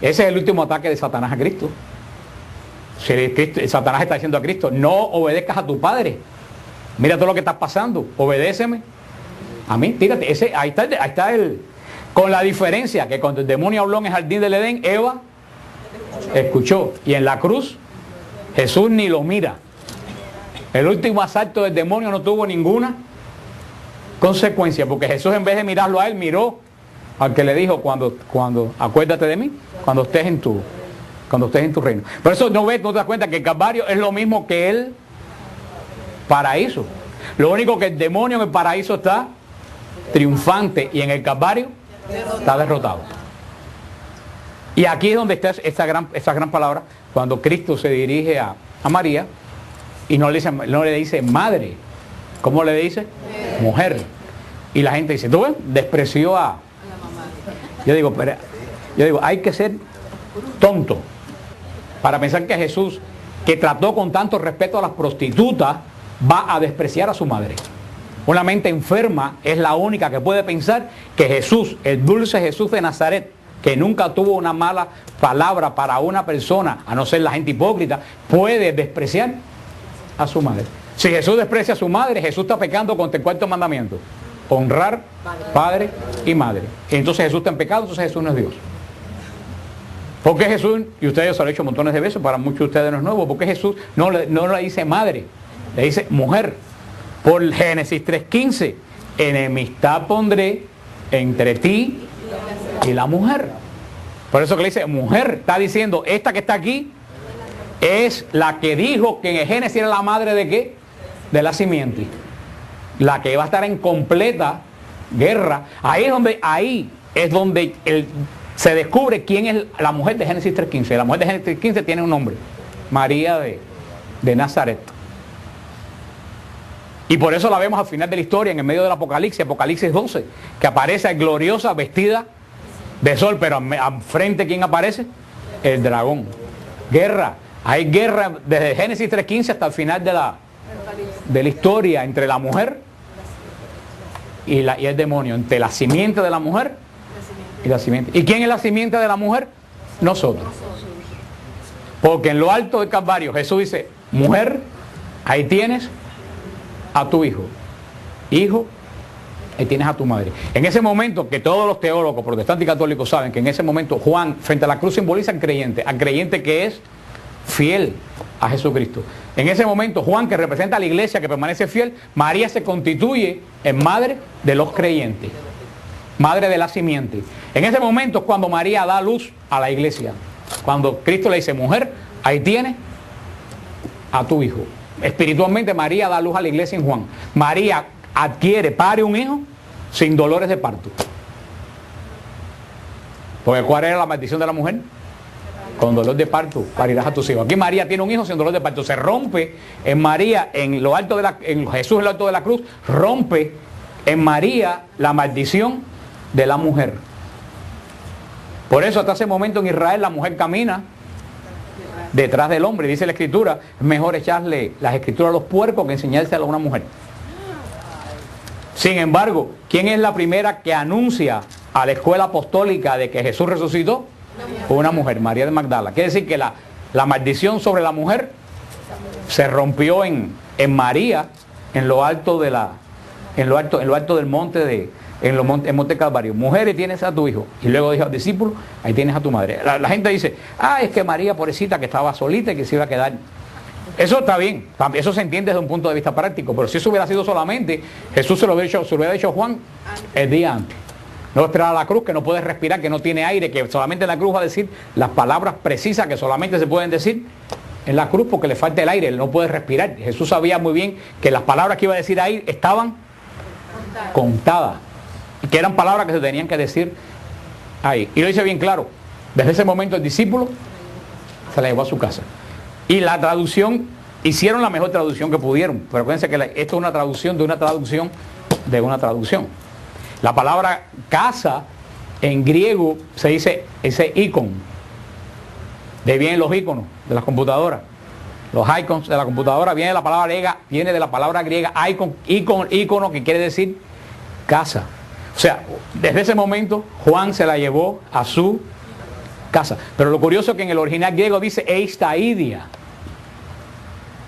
A: Ese es el último ataque de Satanás a Cristo. Si Satanás está diciendo a Cristo, no obedezcas a tu padre. Mira todo lo que está pasando, obedéceme a mí, tírate. Ahí está el... Con la diferencia que cuando el demonio habló en el jardín del Edén, Eva escuchó. Y en la cruz, Jesús ni lo mira. El último asalto del demonio no tuvo ninguna consecuencia, porque Jesús, en vez de mirarlo a él, miró al que le dijo, cuando acuérdate de mí, cuando estés en tu reino. Por eso no te das cuenta que el Calvario es lo mismo que el paraíso. Lo único que el demonio en el paraíso está triunfante y en el Calvario está derrotado. Y aquí es donde está esa gran palabra, cuando Cristo se dirige a María y no le dice madre. ¿Cómo le dice? Mujer. Y la gente dice, ¿tú ves? Despreció a... Yo digo, hay que ser tonto para pensar que Jesús, que trató con tanto respeto a las prostitutas, va a despreciar a su madre. Una mente enferma es la única que puede pensar que Jesús, el dulce Jesús de Nazaret, que nunca tuvo una mala palabra para una persona, a no ser la gente hipócrita, puede despreciar a su madre. Si Jesús desprecia a su madre, Jesús está pecando contra el cuarto mandamiento: honrar padre y madre. Y entonces Jesús está en pecado, entonces Jesús no es Dios. ¿Por qué Jesús, y ustedes se lo han hecho montones de veces, para muchos de ustedes no es nuevo, por qué Jesús no le dice madre, le dice mujer? Por Génesis 3:15, enemistad pondré entre ti y la mujer. Por eso que le dice mujer, está diciendo, esta que está aquí es la que dijo que en el Génesis era la madre de ¿qué? De la simiente. La que va a estar en completa guerra. Ahí es donde se descubre quién es la mujer de Génesis 3:15. La mujer de Génesis 3:15 tiene un nombre: María de Nazaret. Y por eso la vemos al final de la historia, en el medio del Apocalipsis, Apocalipsis 12, que aparece gloriosa, vestida de sol, pero al frente, ¿quién aparece? El dragón. Guerra. Hay guerra desde Génesis 3:15 hasta el final de la historia entre la mujer y el demonio, entre la simiente de la mujer y la simiente. ¿Y quién es la simiente de la mujer? Nosotros. Porque en lo alto del Calvario Jesús dice, mujer, ahí tienes a tu hijo. Hijo, ahí tienes a tu madre. En ese momento, que todos los teólogos protestantes y católicos saben que en ese momento Juan frente a la cruz simboliza al creyente que es fiel a Jesucristo. En ese momento Juan, que representa a la iglesia que permanece fiel, María se constituye en madre de los creyentes, madre de la simiente. En ese momento es cuando María da luz a la iglesia, cuando Cristo le dice, mujer, ahí tienes a tu hijo. Espiritualmente María da luz a la iglesia en Juan. María pare un hijo sin dolores de parto. Porque ¿cuál era la maldición de la mujer? Con dolor de parto parirás a tus hijos. Aquí María tiene un hijo sin dolor de parto. Se rompe en María, en Jesús en lo alto de la cruz, rompe en María la maldición de la mujer. Por eso hasta ese momento en Israel la mujer camina detrás del hombre. Dice la Escritura, es mejor echarle las Escrituras a los puercos que enseñárselas a una mujer. Sin embargo, ¿quién es la primera que anuncia a la escuela apostólica de que Jesús resucitó? Una mujer, María de Magdala. Quiere decir que la maldición sobre la mujer se rompió en María, en lo alto del monte en Monte Calvario. Mujeres, tienes a tu hijo. Y luego dijo al discípulo, ahí tienes a tu madre. La gente dice, es que María, pobrecita, que estaba solita y que se iba a quedar. Eso está bien, eso se entiende desde un punto de vista práctico, pero si eso hubiera sido solamente, Jesús se lo hubiera dicho a Juan el día antes. No esperar a la cruz, que no puede respirar, que no tiene aire, que solamente en la cruz va a decir las palabras precisas que solamente se pueden decir en la cruz porque le falta el aire, él no puede respirar. Jesús sabía muy bien que las palabras que iba a decir ahí estaban contadas, y que eran palabras que se tenían que decir ahí. Y lo dice bien claro, desde ese momento el discípulo se la llevó a su casa. Y la traducción, hicieron la mejor traducción que pudieron, pero acuérdense que esto es una traducción de una traducción de una traducción. La palabra casa en griego se dice ese icon. De ahí vienen los iconos de las computadoras. Los icons de la computadora viene de la palabra griega ícono, que quiere decir casa. O sea, desde ese momento Juan se la llevó a su casa. Pero lo curioso es que en el original griego dice eistaidia.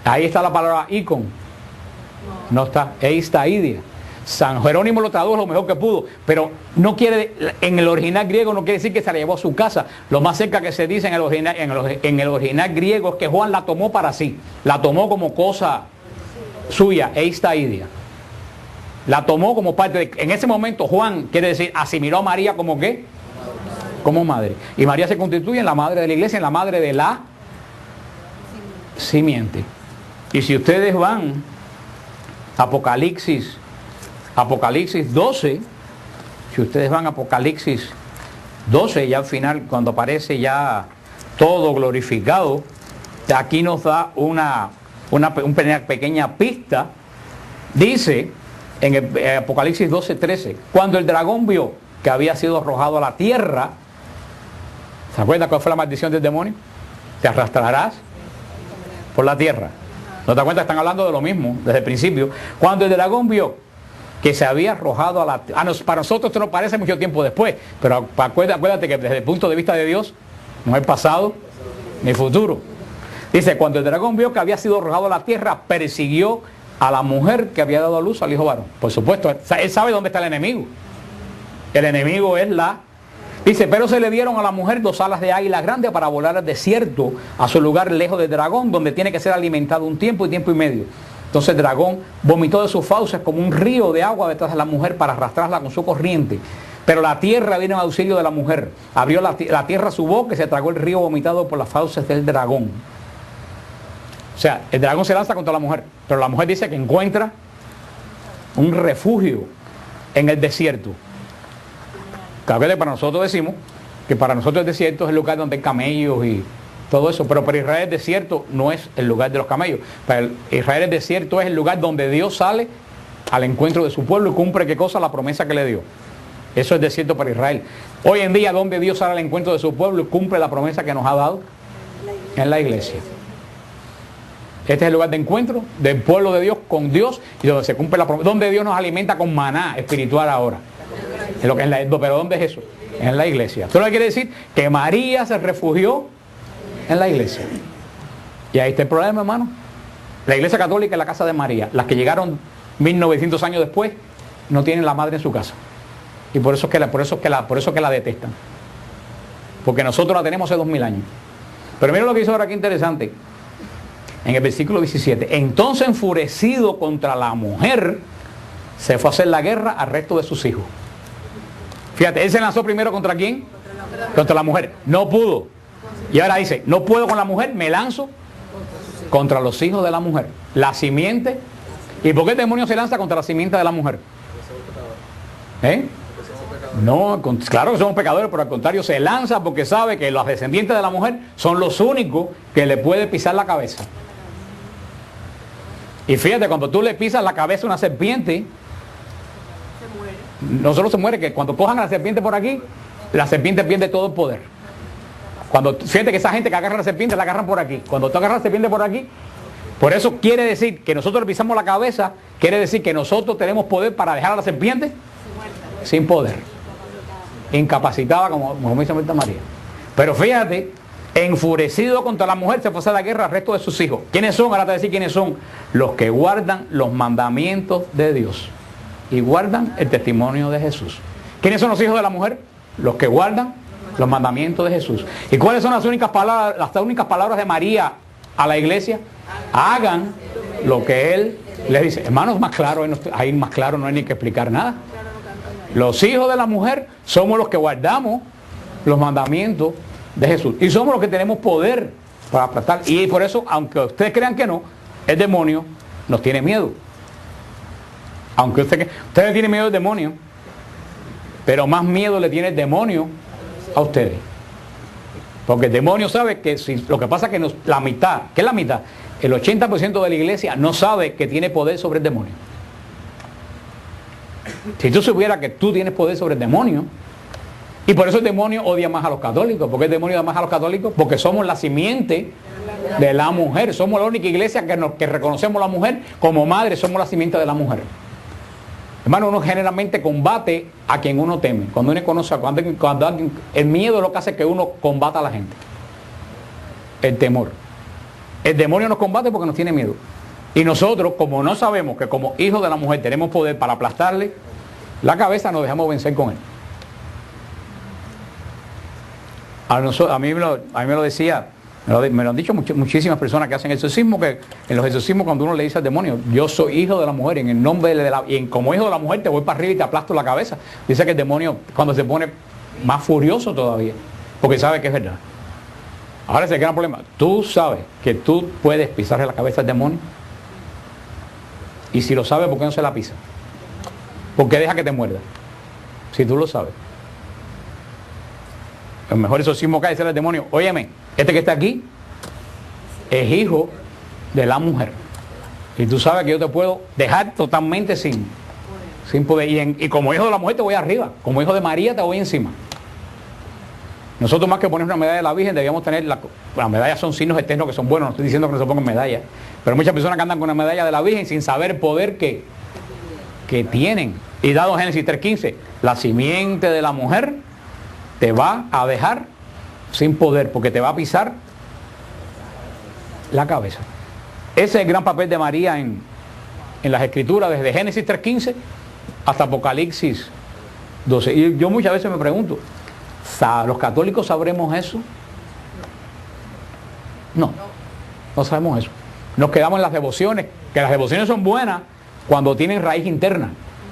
A: Ahí está la palabra icon. No está, eistaidia. San Jerónimo lo tradujo lo mejor que pudo, pero no quiere, en el original griego no quiere decir que se la llevó a su casa. Lo más cerca que se dice en el original griego es que Juan la tomó para sí, la tomó como cosa suya, eistaidia. La tomó como parte de... En ese momento Juan, quiere decir, asimiló a María como ¿qué? Como madre. Y María se constituye en la madre de la iglesia, en la madre de la simiente. Y si ustedes van Apocalipsis 12, si ustedes van a Apocalipsis 12, ya al final, cuando aparece ya todo glorificado, aquí nos da una pequeña pista. Dice en el Apocalipsis 12:13, cuando el dragón vio que había sido arrojado a la tierra, ¿se acuerdan cuál fue la maldición del demonio? Te arrastrarás por la tierra. ¿No te das cuenta? Están hablando de lo mismo desde el principio. Cuando el dragón vio que se había arrojado a la tierra, para nosotros esto no parece mucho tiempo después, pero acuérdate que desde el punto de vista de Dios no es pasado ni futuro. Dice, cuando el dragón vio que había sido arrojado a la tierra, persiguió a la mujer que había dado a luz al hijo varón. Por supuesto, él sabe dónde está el enemigo. El enemigo es Dice, pero se le dieron a la mujer 2 alas de águila grande para volar al desierto, a su lugar lejos del dragón, donde tiene que ser alimentado un tiempo y tiempo y medio. Entonces el dragón vomitó de sus fauces como un río de agua detrás de la mujer para arrastrarla con su corriente. Pero la tierra vino en auxilio de la mujer. Abrió la tierra su boca y se tragó el río vomitado por las fauces del dragón. O sea, el dragón se lanza contra la mujer, pero la mujer dice que encuentra un refugio en el desierto. Cada vez para nosotros decimos que para nosotros el desierto es el lugar donde hay camellos y todo eso, pero para Israel el desierto no es el lugar de los camellos. Para Israel el desierto es el lugar donde Dios sale al encuentro de su pueblo y cumple ¿qué cosa? La promesa que le dio. Eso es desierto para Israel. Hoy en día donde Dios sale al encuentro de su pueblo y cumple la promesa que nos ha dado en la iglesia. Este es el lugar de encuentro del pueblo de Dios con Dios y donde se cumple la promesa, donde Dios nos alimenta con maná espiritual ahora. Pero ¿dónde es eso? En la iglesia. Esto quiere decir que María se refugió en la iglesia. Y ahí está el problema, hermano. La iglesia católica es la casa de María. Las que llegaron 1900 años después no tienen la madre en su casa. Y por eso es que la detestan. Porque nosotros la tenemos hace 2000 años. Pero mira lo que hizo ahora aquí interesante. En el versículo 17. Entonces, enfurecido contra la mujer, se fue a hacer la guerra al resto de sus hijos. Fíjate, él se lanzó primero ¿contra quién? Contra la mujer. No pudo. Y ahora dice, no puedo con la mujer, me lanzo contra los hijos de la mujer. La simiente. ¿Y por qué el demonio se lanza contra la simiente de la mujer? No, claro que somos pecadores, pero al contrario se lanza porque sabe que los descendientes de la mujer son los únicos que le puede pisar la cabeza. Y fíjate, cuando tú le pisas la cabeza a una serpiente, no solo se muere, que cuando cojan a la serpiente por aquí, la serpiente pierde todo el poder. Fíjate que esa gente que agarra a la serpiente la agarran por aquí. Cuando tú agarras a la serpiente por aquí, por eso quiere decir que nosotros le pisamos la cabeza, quiere decir que nosotros tenemos poder para dejar a la serpiente sin poder, incapacitada como dice Santa María. Pero fíjate, enfurecido contra la mujer se fue a hacer la guerra al resto de sus hijos. ¿Quiénes son? Ahora te voy a decir quiénes son. Los que guardan los mandamientos de Dios y guardan el testimonio de Jesús. ¿Quiénes son los hijos de la mujer? Los que guardan los mandamientos de Jesús. ¿Y cuáles son las únicas palabras de María a la iglesia? Hagan lo que Él les dice. Hermanos, más claro, ahí más claro no hay ni que explicar nada. Los hijos de la mujer somos los que guardamos los mandamientos de Jesús. Y somos los que tenemos poder para aplastar. Y por eso, aunque ustedes crean que no, el demonio nos tiene miedo. Aunque ustedes tienen miedo del demonio, pero más miedo le tiene el demonio a ustedes. Porque el demonio sabe que lo que pasa es que la mitad, ¿qué es la mitad? El 80% de la iglesia no sabe que tiene poder sobre el demonio. Si tú supieras que tú tienes poder sobre el demonio, Y por eso el demonio odia más a los católicos. ¿Por qué el demonio odia más a los católicos? Porque somos la simiente de la mujer. Somos la única iglesia que reconocemos a la mujer como madre. Somos la simiente de la mujer. Hermano, uno generalmente combate a quien uno teme. Cuando uno conoce, cuando alguien, el miedo es lo que hace que uno combata a la gente. El temor. El demonio nos combate porque nos tiene miedo. Y nosotros, como no sabemos que como hijos de la mujer tenemos poder para aplastarle la cabeza, nos dejamos vencer con él. A mí me lo decía, me lo han dicho muchísimas personas que hacen exorcismo, que en los exorcismos cuando uno le dice al demonio, yo soy hijo de la mujer, en el nombre de la, y como hijo de la mujer te voy para arriba y te aplasto la cabeza. Dice que el demonio cuando se pone más furioso todavía, porque sabe que es verdad. Ahora ese es el gran problema. Tú sabes que tú puedes pisarle la cabeza al demonio, y si lo sabes, ¿por qué no se la pisa? ¿Por qué deja que te muerda? Si tú lo sabes. El mejor exorcismo que hay es el demonio. Óyeme, este que está aquí es hijo de la mujer. Y tú sabes que yo te puedo dejar totalmente sin poder. Y como hijo de la mujer te voy arriba. Como hijo de María te voy encima. Nosotros más que poner una medalla de la Virgen debíamos tener, las medallas son signos externos que son buenos, no estoy diciendo que no se pongan medallas. Pero muchas personas que andan con una medalla de la Virgen sin saber el poder que tienen. Y dado Génesis 3:15, la simiente de la mujer te va a dejar sin poder, porque te va a pisar la cabeza. Ese es el gran papel de María en las Escrituras, desde Génesis 3:15 hasta Apocalipsis 12. Y yo muchas veces me pregunto, ¿los católicos sabremos eso? No sabemos eso. Nos quedamos en las devociones, que las devociones son buenas cuando tienen raíz interna,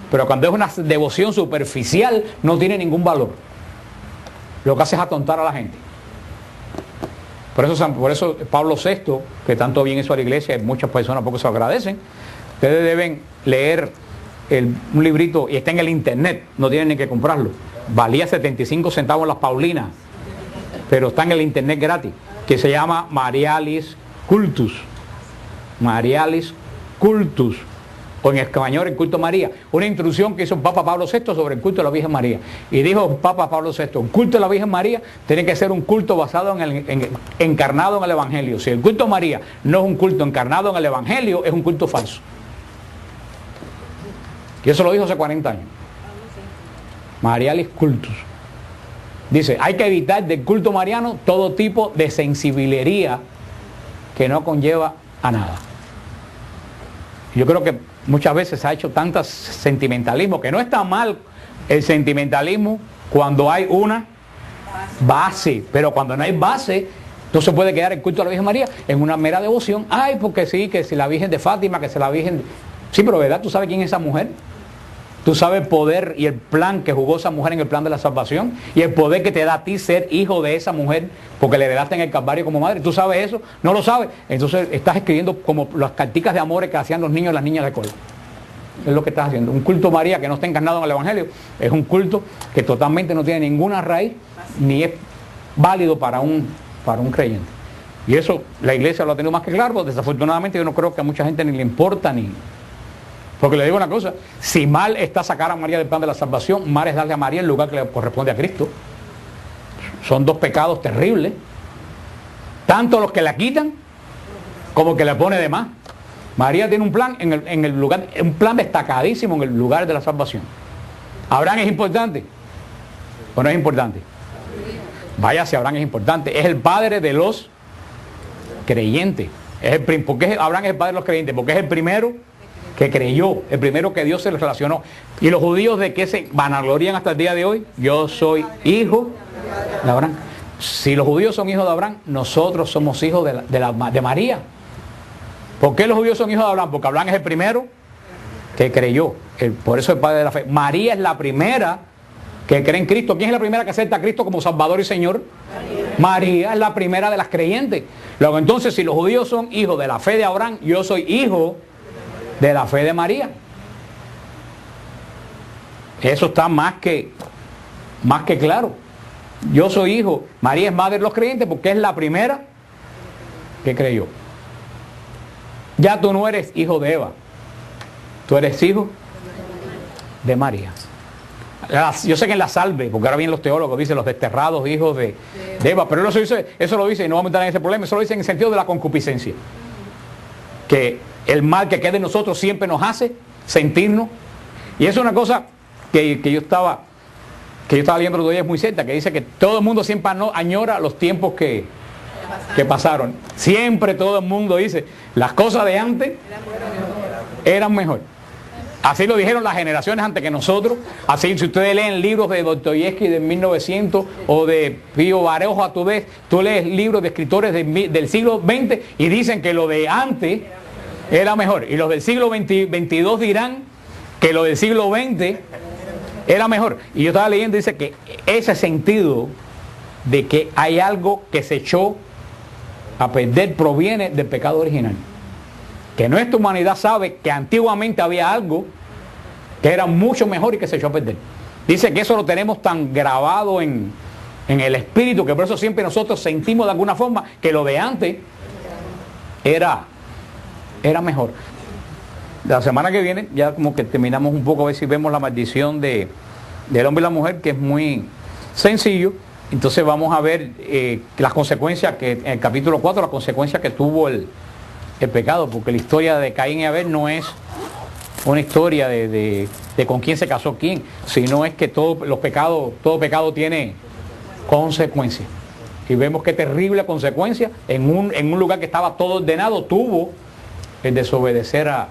A: pero cuando es una devoción superficial no tiene ningún valor. Lo que hace es atontar a la gente. Por eso Pablo VI, que tanto bien hizo a la iglesia, muchas personas poco se lo agradecen, ustedes deben leer un librito, y está en el internet, no tienen ni que comprarlo. Valía 75 centavos las Paulinas, pero está en el internet gratis, que se llama Marialis Cultus. Marialis Cultus. O en español el culto a María, una introducción que hizo el Papa Pablo VI sobre el culto de la Virgen María. Y dijo el Papa Pablo VI, el culto de la Virgen María tiene que ser un culto basado encarnado en el Evangelio. Si el culto a María no es un culto encarnado en el Evangelio, es un culto falso. Y eso lo dijo hace 40 años. Marialis Cultus. Dice, hay que evitar del culto mariano todo tipo de sensibilería que no conlleva a nada. Yo creo que muchas veces se ha hecho tanto sentimentalismo, que no está mal el sentimentalismo cuando hay una base, pero cuando no hay base, no se puede quedar el culto a la Virgen María en una mera devoción. Ay, porque sí, que si la Virgen de Fátima, que si la Virgen... Sí, pero ¿verdad? ¿Tú sabes quién es esa mujer? ¿Tú sabes el poder y el plan que jugó esa mujer en el plan de la salvación? Y el poder que te da a ti ser hijo de esa mujer, porque le heredaste en el Calvario como madre. ¿Tú sabes eso? ¿No lo sabes? Entonces estás escribiendo como las carticas de amores que hacían los niños y las niñas de colegio. Es lo que estás haciendo. Un culto a María que no está encarnado en el Evangelio es un culto que totalmente no tiene ninguna raíz, ni es válido para un creyente. Y eso la iglesia lo ha tenido más que claro, pero desafortunadamente yo no creo que a mucha gente ni le importa ni... Porque le digo una cosa, si mal está sacar a María del plan de la salvación, mal es darle a María el lugar que le corresponde a Cristo. Son dos pecados terribles. Tanto los que la quitan, como el que le pone de más. María tiene un plan en el lugar, un plan destacadísimo en el lugar de la salvación. ¿Abraham es importante? ¿O no es importante? Vaya, si Abraham es importante. Es el padre de los creyentes. ¿Por qué Abraham es el padre de los creyentes? Porque es el primero que creyó, el primero que Dios se le relacionó. Y los judíos, ¿de qué se vanaglorian hasta el día de hoy? Yo soy hijo de Abraham. Si los judíos son hijos de Abraham, nosotros somos hijos de María. ¿Por qué los judíos son hijos de Abraham? Porque Abraham es el primero que creyó. Por eso es el padre de la fe. María es la primera que cree en Cristo. ¿Quién es la primera que acepta a Cristo como Salvador y Señor? María es la primera de las creyentes. Luego entonces, si los judíos son hijos de la fe de Abraham, yo soy hijo de la fe de María. Eso está más que claro. Yo soy hijo. María es madre de los creyentes porque es la primera que creyó. Ya tú no eres hijo de Eva. Tú eres hijo de María. Yo sé que en la salve, porque ahora vienen los teólogos, dicen los desterrados hijos de Eva, pero eso lo dice, y no vamos a entrar en ese problema, eso lo dice en el sentido de la concupiscencia. Que el mal que queda en nosotros siempre nos hace sentirnos, y eso es una cosa que yo estaba leyendo el otro día, es muy cierta, que dice que todo el mundo siempre añora los tiempos que pasaron. Siempre todo el mundo dice, las cosas de antes eran mejor. Así lo dijeron las generaciones antes que nosotros. Así, si ustedes leen libros de Dostoyevsky de 1900 o de Pío Baroja a tu vez, tú lees libros de escritores del siglo XX y dicen que lo de antes era mejor. Y los del siglo XXII dirán que lo del siglo XX era mejor. Y yo estaba leyendo, dice que ese sentido de que hay algo que se echó a perder proviene del pecado original. Que nuestra humanidad sabe que antiguamente había algo que era mucho mejor y que se echó a perder. Dice que eso lo tenemos tan grabado en el espíritu, que por eso siempre nosotros sentimos de alguna forma que lo de antes era mejor. La semana que viene ya como que terminamos un poco a ver si vemos la maldición del hombre y la mujer, que es muy sencillo. Entonces vamos a ver las consecuencias, que en el capítulo 4, las consecuencias que tuvo el pecado, porque la historia de Caín y Abel no es una historia de con quién se casó quién, sino es que todo pecado tiene consecuencias. Y vemos qué terrible consecuencia en un lugar que estaba todo ordenado tuvo el desobedecer a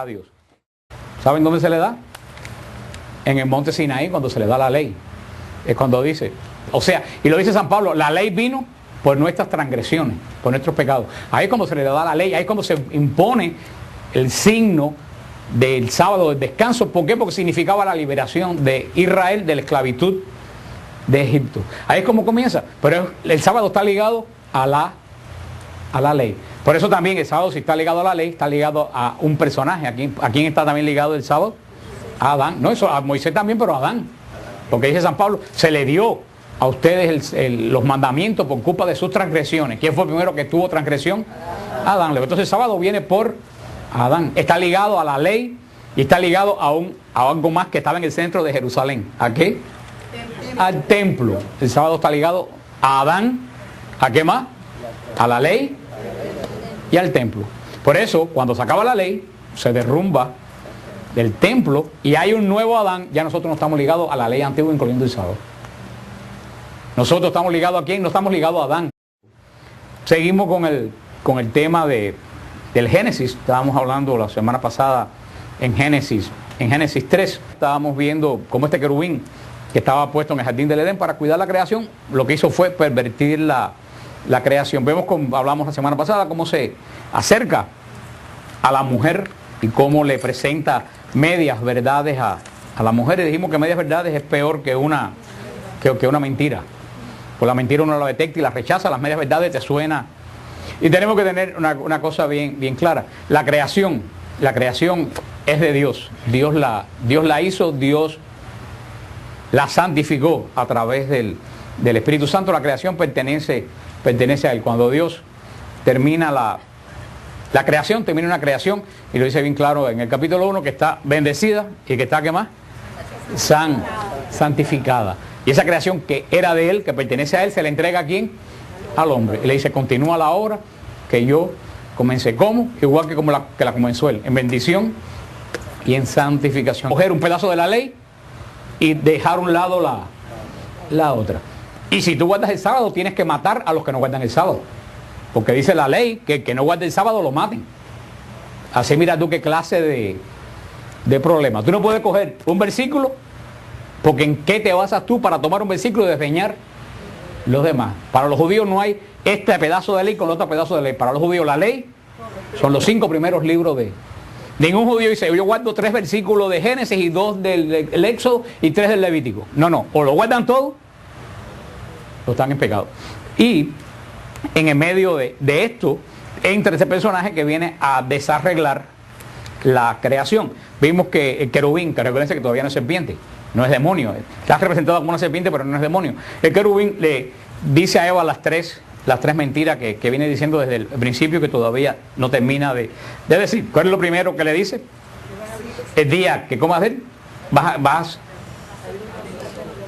A: Dios. ¿Saben dónde se le da? En el monte Sinaí, cuando se le da la ley. Es cuando dice, o sea, y lo dice San Pablo, la ley vino por nuestras transgresiones, por nuestros pecados. Ahí es cuando se le da la ley, ahí es cuando se impone el signo del sábado, del descanso. ¿Por qué? Porque significaba la liberación de Israel de la esclavitud de Egipto. Ahí es como comienza, pero el sábado está ligado a la ley. Por eso también el sábado, si está ligado a la ley, está ligado a un personaje. ¿A quién está también ligado el sábado? A Adán. No, eso a Moisés también, pero a Adán. Porque dice San Pablo, se le dio a ustedes los mandamientos por culpa de sus transgresiones. ¿Quién fue el primero que tuvo transgresión? Adán. Entonces el sábado viene por Adán. Está ligado a la ley y está ligado a algo más que estaba en el centro de Jerusalén. ¿A qué? Al templo. El sábado está ligado a Adán. ¿A qué más? A la ley y al templo. Por eso, cuando se acaba la ley, se derrumba del templo y hay un nuevo Adán. Ya nosotros no estamos ligados a la ley antigua, incluyendo el sábado. Nosotros estamos ligados a quién, no estamos ligados a Adán. Seguimos con el tema del Génesis. Estábamos hablando la semana pasada en Génesis 3. Estábamos viendo cómo este querubín que estaba puesto en el jardín del Edén para cuidar la creación, lo que hizo fue pervertir la creación. Vemos, como hablamos la semana pasada, cómo se acerca a la mujer y cómo le presenta medias verdades a la mujer. Y dijimos que medias verdades es peor que una mentira. Pues la mentira uno la detecta y la rechaza, las medias verdades te suena. Y tenemos que tener una cosa bien clara. La creación es de Dios. Dios la hizo, Dios la santificó a través del Espíritu Santo. La creación pertenece a Él. Cuando Dios termina la creación, termina una creación, y lo dice bien claro en el capítulo 1, que está bendecida y que está, ¿qué más? Santificada. Y esa creación que era de Él, que pertenece a Él, se le entrega a ¿quién? Al hombre. Y le dice, continúa la obra que yo comencé. ¿Cómo? Igual que la comenzó Él, en bendición y en santificación. Coger un pedazo de la ley y dejar a un lado la otra. Y si tú guardas el sábado, tienes que matar a los que no guardan el sábado. Porque dice la ley que el que no guarde el sábado lo maten. Así mira tú qué clase de problema. Tú no puedes coger un versículo, porque ¿en qué te basas tú para tomar un versículo y desdeñar los demás? Para los judíos no hay este pedazo de ley con otro pedazo de ley. Para los judíos la ley son los 5 primeros libros de... Ningún judío dice, yo guardo 3 versículos de Génesis y 2 del Éxodo y 3 del Levítico. No, o lo guardan todo, o están en pecado. Y en el medio de esto, entra ese personaje que viene a desarreglar la creación. Vimos que el querubín, que recuerden que todavía no es serpiente, no es demonio, está representado como una serpiente, pero no es demonio. El querubín le dice a Eva las tres mentiras que viene diciendo desde el principio, que todavía no termina de decir. ¿Cuál es lo primero que le dice? El día que comas de él, vas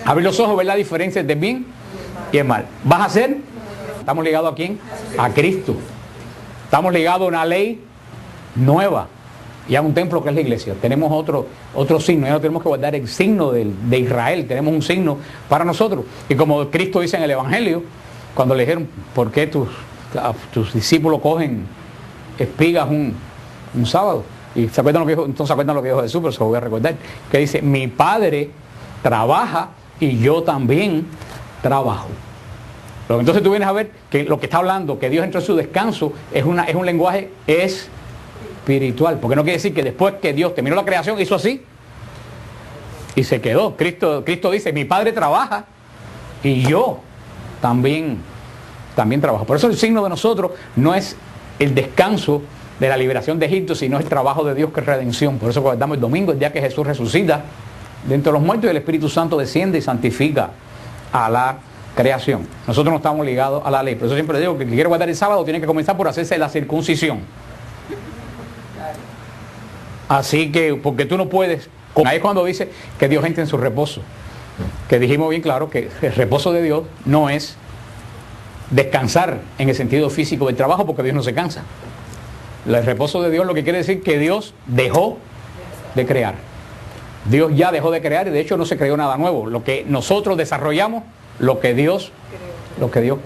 A: Abrir los ojos, ver la diferencia entre bien y el mal. ¿Vas a hacer? ¿Estamos ligados a quién? A Cristo. Estamos ligados a una ley nueva y a un templo que es la iglesia. Tenemos otro signo. Ya no tenemos que guardar el signo de Israel. Tenemos un signo para nosotros. Y como Cristo dice en el Evangelio, cuando le dijeron, ¿por qué tus discípulos cogen espigas un sábado? Y se acuerdan lo que dijo, entonces se acuerdan lo que dijo Jesús, pero se lo voy a recordar, que dice, mi Padre trabaja y yo también trabajo. Pero entonces tú vienes a ver que lo que está hablando, que Dios entró en su descanso, es un lenguaje espiritual, porque no quiere decir que después que Dios terminó la creación hizo así y se quedó. Cristo dice, mi Padre trabaja y yo también trabajo. Por eso el signo de nosotros no es el descanso de la liberación de Egipto, sino el trabajo de Dios que es redención. Por eso guardamos el domingo, el día que Jesús resucita de entre los muertos y el Espíritu Santo desciende y santifica a la creación. Nosotros no estamos ligados a la ley. Por eso siempre digo que el que quiere guardar el sábado tiene que comenzar por hacerse la circuncisión. Así que, porque tú no puedes, ahí es cuando dice que Dios entra en su reposo. Que dijimos bien claro que el reposo de Dios no es descansar en el sentido físico del trabajo, porque Dios no se cansa. El reposo de Dios lo que quiere decir que Dios dejó de crear. Dios ya dejó de crear y de hecho no se creó nada nuevo. Lo que nosotros desarrollamos, lo que Dios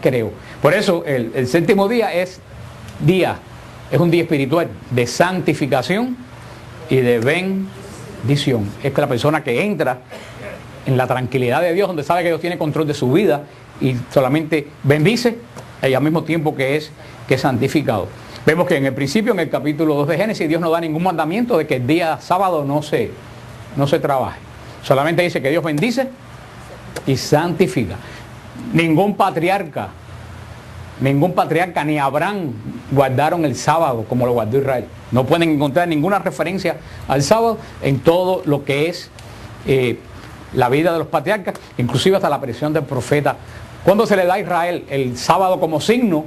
A: creó. Por eso el séptimo día es un día espiritual de santificación y de bendición. Es que la persona que entra en la tranquilidad de Dios, donde sabe que Dios tiene control de su vida y solamente bendice, y al mismo tiempo que es santificado. Vemos que en el principio, en el capítulo 2 de Génesis, Dios no da ningún mandamiento de que el día sábado no se trabaje. Solamente dice que Dios bendice y santifica. Ningún patriarca ni Abraham guardaron el sábado como lo guardó Israel. No pueden encontrar ninguna referencia al sábado en todo lo que es la vida de los patriarcas, inclusive hasta la aparición del profeta. Cuando se le da a Israel el sábado como signo,